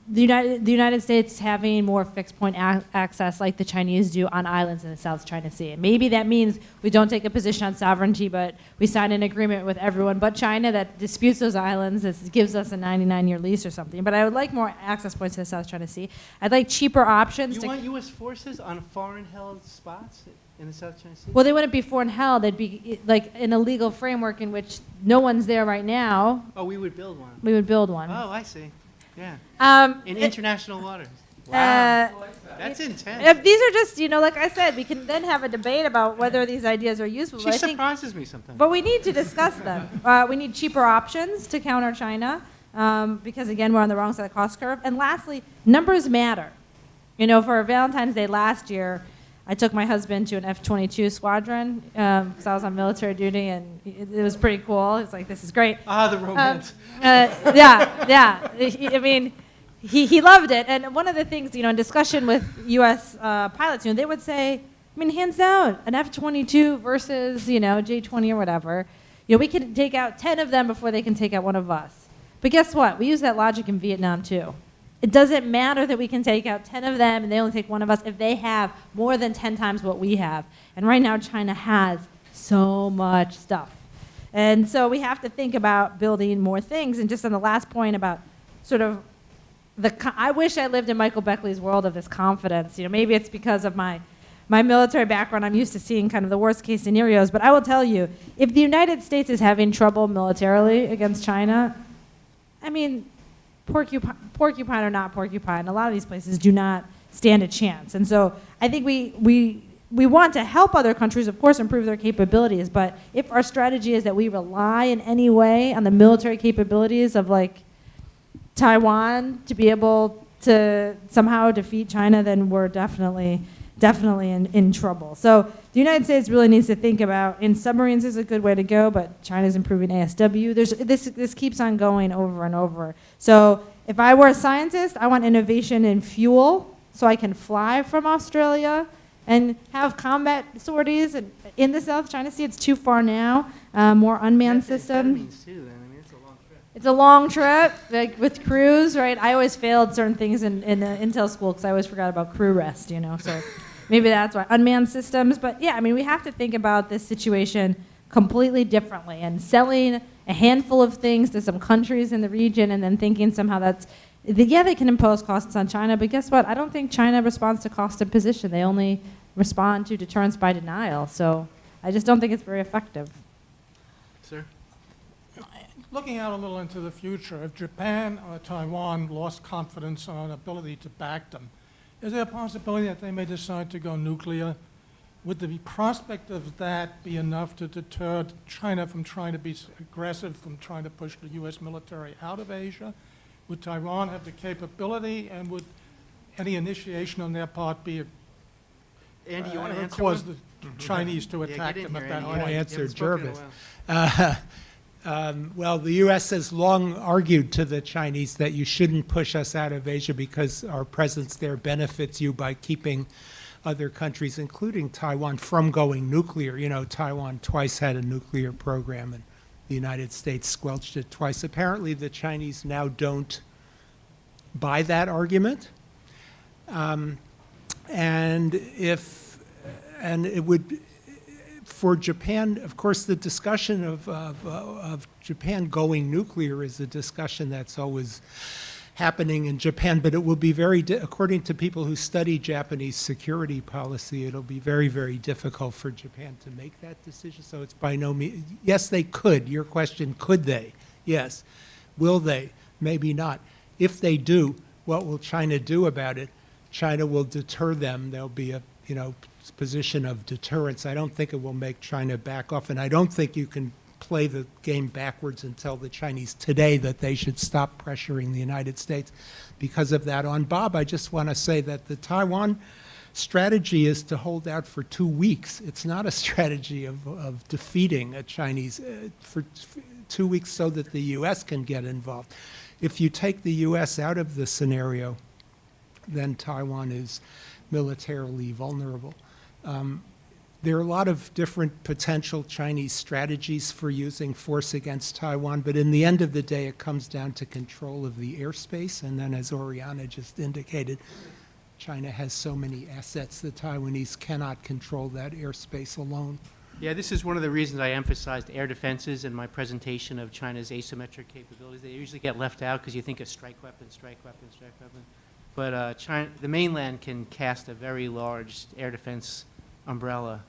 the United States having more fixed point access like the Chinese do on islands in the South China Sea. And maybe that means we don't take a position on sovereignty, but we sign an agreement with everyone but China that disputes those islands. This gives us a 99-year lease or something. But I would like more access points to the South China Sea. I'd like cheaper options. You want U.S. forces on foreign-held spots in the South China Sea? Well, they wouldn't be foreign held. They'd be like in a legal framework in which no one's there right now. Oh, we would build one. We would build one. Oh, I see. Yeah. In it- international waters. Wow. That's intense. If these are just, like I said, we can then have a debate about whether these ideas are useful. She But I think, surprises me sometimes. but we need to discuss them. We need cheaper options to counter China because, again, we're on the wrong side of the cost curve. And lastly, numbers matter. For Valentine's Day last year, I took my husband to an F-22 squadron because I was on military duty, and it was pretty cool. It's like, this is great. Ah, the romance. Yeah. I mean, he loved it. And one of the things, in discussion with U.S. pilots, they would say, hands down, an F-22 versus, J-20 or whatever, we can take out 10 of them before they can take out one of us. But guess what? We use that logic in Vietnam, too. It doesn't matter that we can take out 10 of them and they only take one of us if they have more than 10 times what we have. And right now, China has so much stuff. And so we have to think about building more things. And just on the last point about sort of I wish I lived in Michael Beckley's world of this confidence. Maybe it's because of my military background. I'm used to seeing kind of the worst case scenarios. But I will tell you, if the United States is having trouble militarily against China, porcupine or not porcupine, a lot of these places do not stand a chance. And so I think we want to help other countries, of course, improve their capabilities. But if our strategy is that we rely in any way on the military capabilities of Taiwan to be able to somehow defeat China, then we're definitely in trouble. So the United States really needs to think about, in submarines is a good way to go, but China's improving ASW. This keeps on going over and over. So if I were a scientist, I want innovation in fuel so I can fly from Australia and have combat sorties in the South China Sea. It's too far now. More unmanned systems. Too, then. It's a long trip. It's a long trip, like with crews, right? I always failed certain things in Intel school because I always forgot about crew rest, So maybe that's why. Unmanned systems. But yeah, we have to think about this situation completely differently and selling a handful of things to some countries in the region and then thinking somehow they can impose costs on China, but guess what? I don't think China responds to cost imposition. They only respond to deterrence by denial. So I just don't think it's very effective. Sir? looking out a little into the future, if Japan or Taiwan lost confidence on our ability to back them, is there a possibility that they may decide to go nuclear? Would the prospect of that be enough to deter China from trying to be aggressive, from trying to push the U.S. military out of Asia? Would Taiwan have the capability, and would any initiation on their part be Andy, you want to answer cause one? the Chinese to Yeah, attack get in them here, at that Andy. point? I'll You answer haven't spoken in a Jervis. while. Well, the U.S. has long argued to the Chinese that you shouldn't push us out of Asia because our presence there benefits you by keeping other countries, including Taiwan, from going nuclear. You know, Taiwan twice had a nuclear program, and the United States squelched it twice. Apparently, the Chinese now don't buy that argument. And it would, for Japan, of course, the discussion of Japan going nuclear is a discussion that's always happening in Japan, but it will be according to people who study Japanese security policy, it'll be very, very difficult for Japan to make that decision. So it's by no means, yes, they could. Your question, could they? Yes. Will they? Maybe not. If they do, what will China do about it? China will deter them. There'll be a, position of deterrence. I don't think it will make China back off, and I don't think you can play the game backwards and tell the Chinese today that they should stop pressuring the United States because of that. On Bob, I just want to say that the Taiwan strategy is to hold out for 2 weeks. It's not a strategy of defeating a Chinese for 2 weeks so that the U.S. can get involved. If you take the U.S. out of the scenario, then Taiwan is militarily vulnerable. There are a lot of different potential Chinese strategies for using force against Taiwan, but in the end of the day, it comes down to control of the airspace. And then, as Oriana just indicated, China has so many assets, the Taiwanese cannot control that airspace alone. Yeah, this is one of the reasons I emphasized air defenses in my presentation of China's asymmetric capabilities. They usually get left out because you think of strike weapon, strike weapon, strike weapon. But China, the mainland can cast a very large air defense umbrella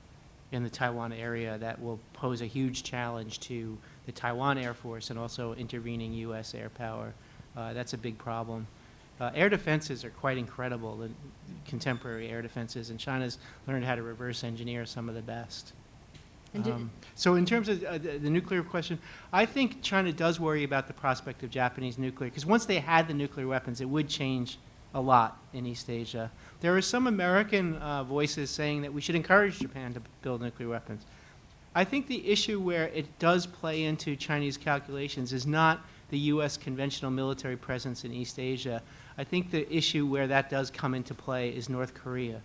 in the Taiwan area that will pose a huge challenge to the Taiwan Air Force and also intervening U.S. air power. That's a big problem. Air defenses are quite incredible, the contemporary air defenses, and China's learned how to reverse engineer some of the best. So in terms of the nuclear question, I think China does worry about the prospect of Japanese nuclear, because once they had the nuclear weapons, it would change a lot in East Asia. There are some American voices saying that we should encourage Japan to build nuclear weapons. I think the issue where it does play into Chinese calculations is not the U.S. conventional military presence in East Asia. I think the issue where that does come into play is North Korea.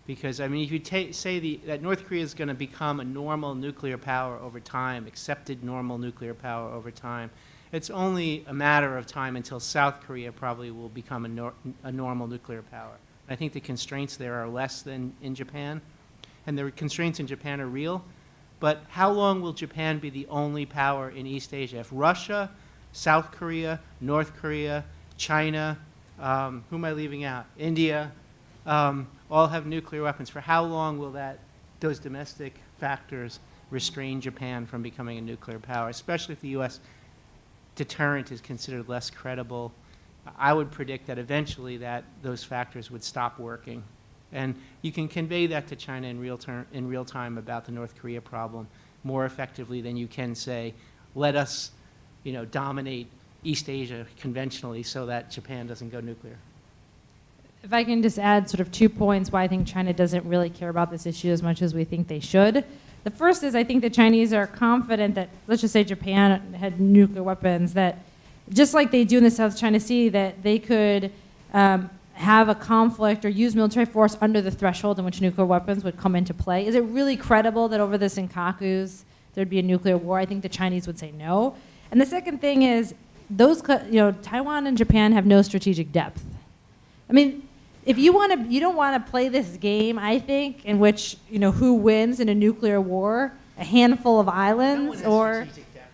Because, I mean, if you say that North Korea is going to become a normal nuclear power over time, accepted normal nuclear power over time, it's only a matter of time until South Korea probably will become a normal nuclear power. I think the constraints there are less than in Japan, and the constraints in Japan are real. But how long will Japan be the only power in East Asia? If Russia, South Korea, North Korea, China, who am I leaving out? India, all have nuclear weapons. For how long will those domestic factors restrain Japan from becoming a nuclear power, especially if the U.S. deterrent is considered less credible? I would predict that eventually those factors would stop working. And you can convey that to China in real time about the North Korea problem more effectively than you can say, let us, dominate East Asia conventionally so that Japan doesn't go nuclear. If I can just add sort of 2 points why I think China doesn't really care about this issue as much as we think they should. The first is I think the Chinese are confident that, let's just say Japan had nuclear weapons, that just like they do in the South China Sea, that they could have a conflict or use military force under the threshold in which nuclear weapons would come into play. Is it really credible that over the Senkakus there'd be a nuclear war? I think the Chinese would say no. And the second thing is, Taiwan and Japan have no strategic depth. I mean, if you don't want to play this game, I think, in which, who wins in a nuclear war, a handful of islands,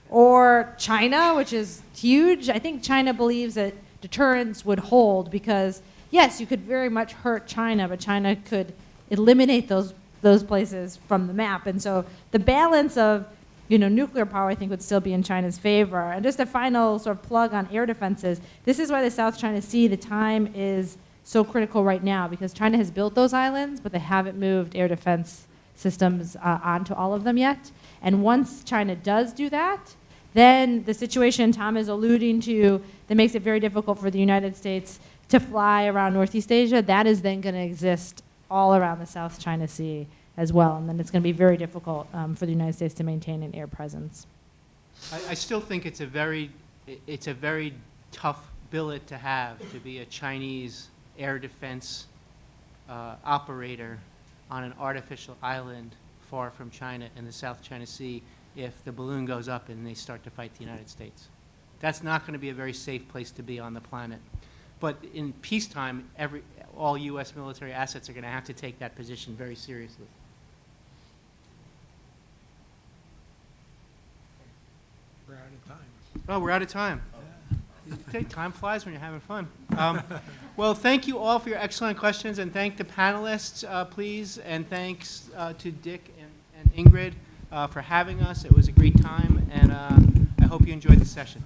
or China, which is huge. I think China believes that deterrence would hold because, yes, you could very much hurt China, but China could eliminate those places from the map. And so the balance of nuclear power, I think, would still be in China's favor. And just a final sort of plug on air defenses. This is why the South China Sea, the time is so critical right now, because China has built those islands, but they haven't moved air defense systems onto all of them yet. And once China does do that, then the situation Tom is alluding to that makes it very difficult for the United States to fly around Northeast Asia, that is then going to exist all around the South China Sea as well. And then it's going to be very difficult for the United States to maintain an air presence. I still think it's a very tough billet to have, to be a Chinese air defense operator on an artificial island far from China in the South China Sea if the balloon goes up and they start to fight the United States. That's not going to be a very safe place to be on the planet. But in peacetime, all U.S. military assets are going to have to take that position very seriously. We're out of time. Oh, we're out of time. Time flies when you're having fun. Well, thank you all for your excellent questions, and thank the panelists, please, and thanks to Dick and Ingrid for having us. It was a great time, and I hope you enjoyed the session.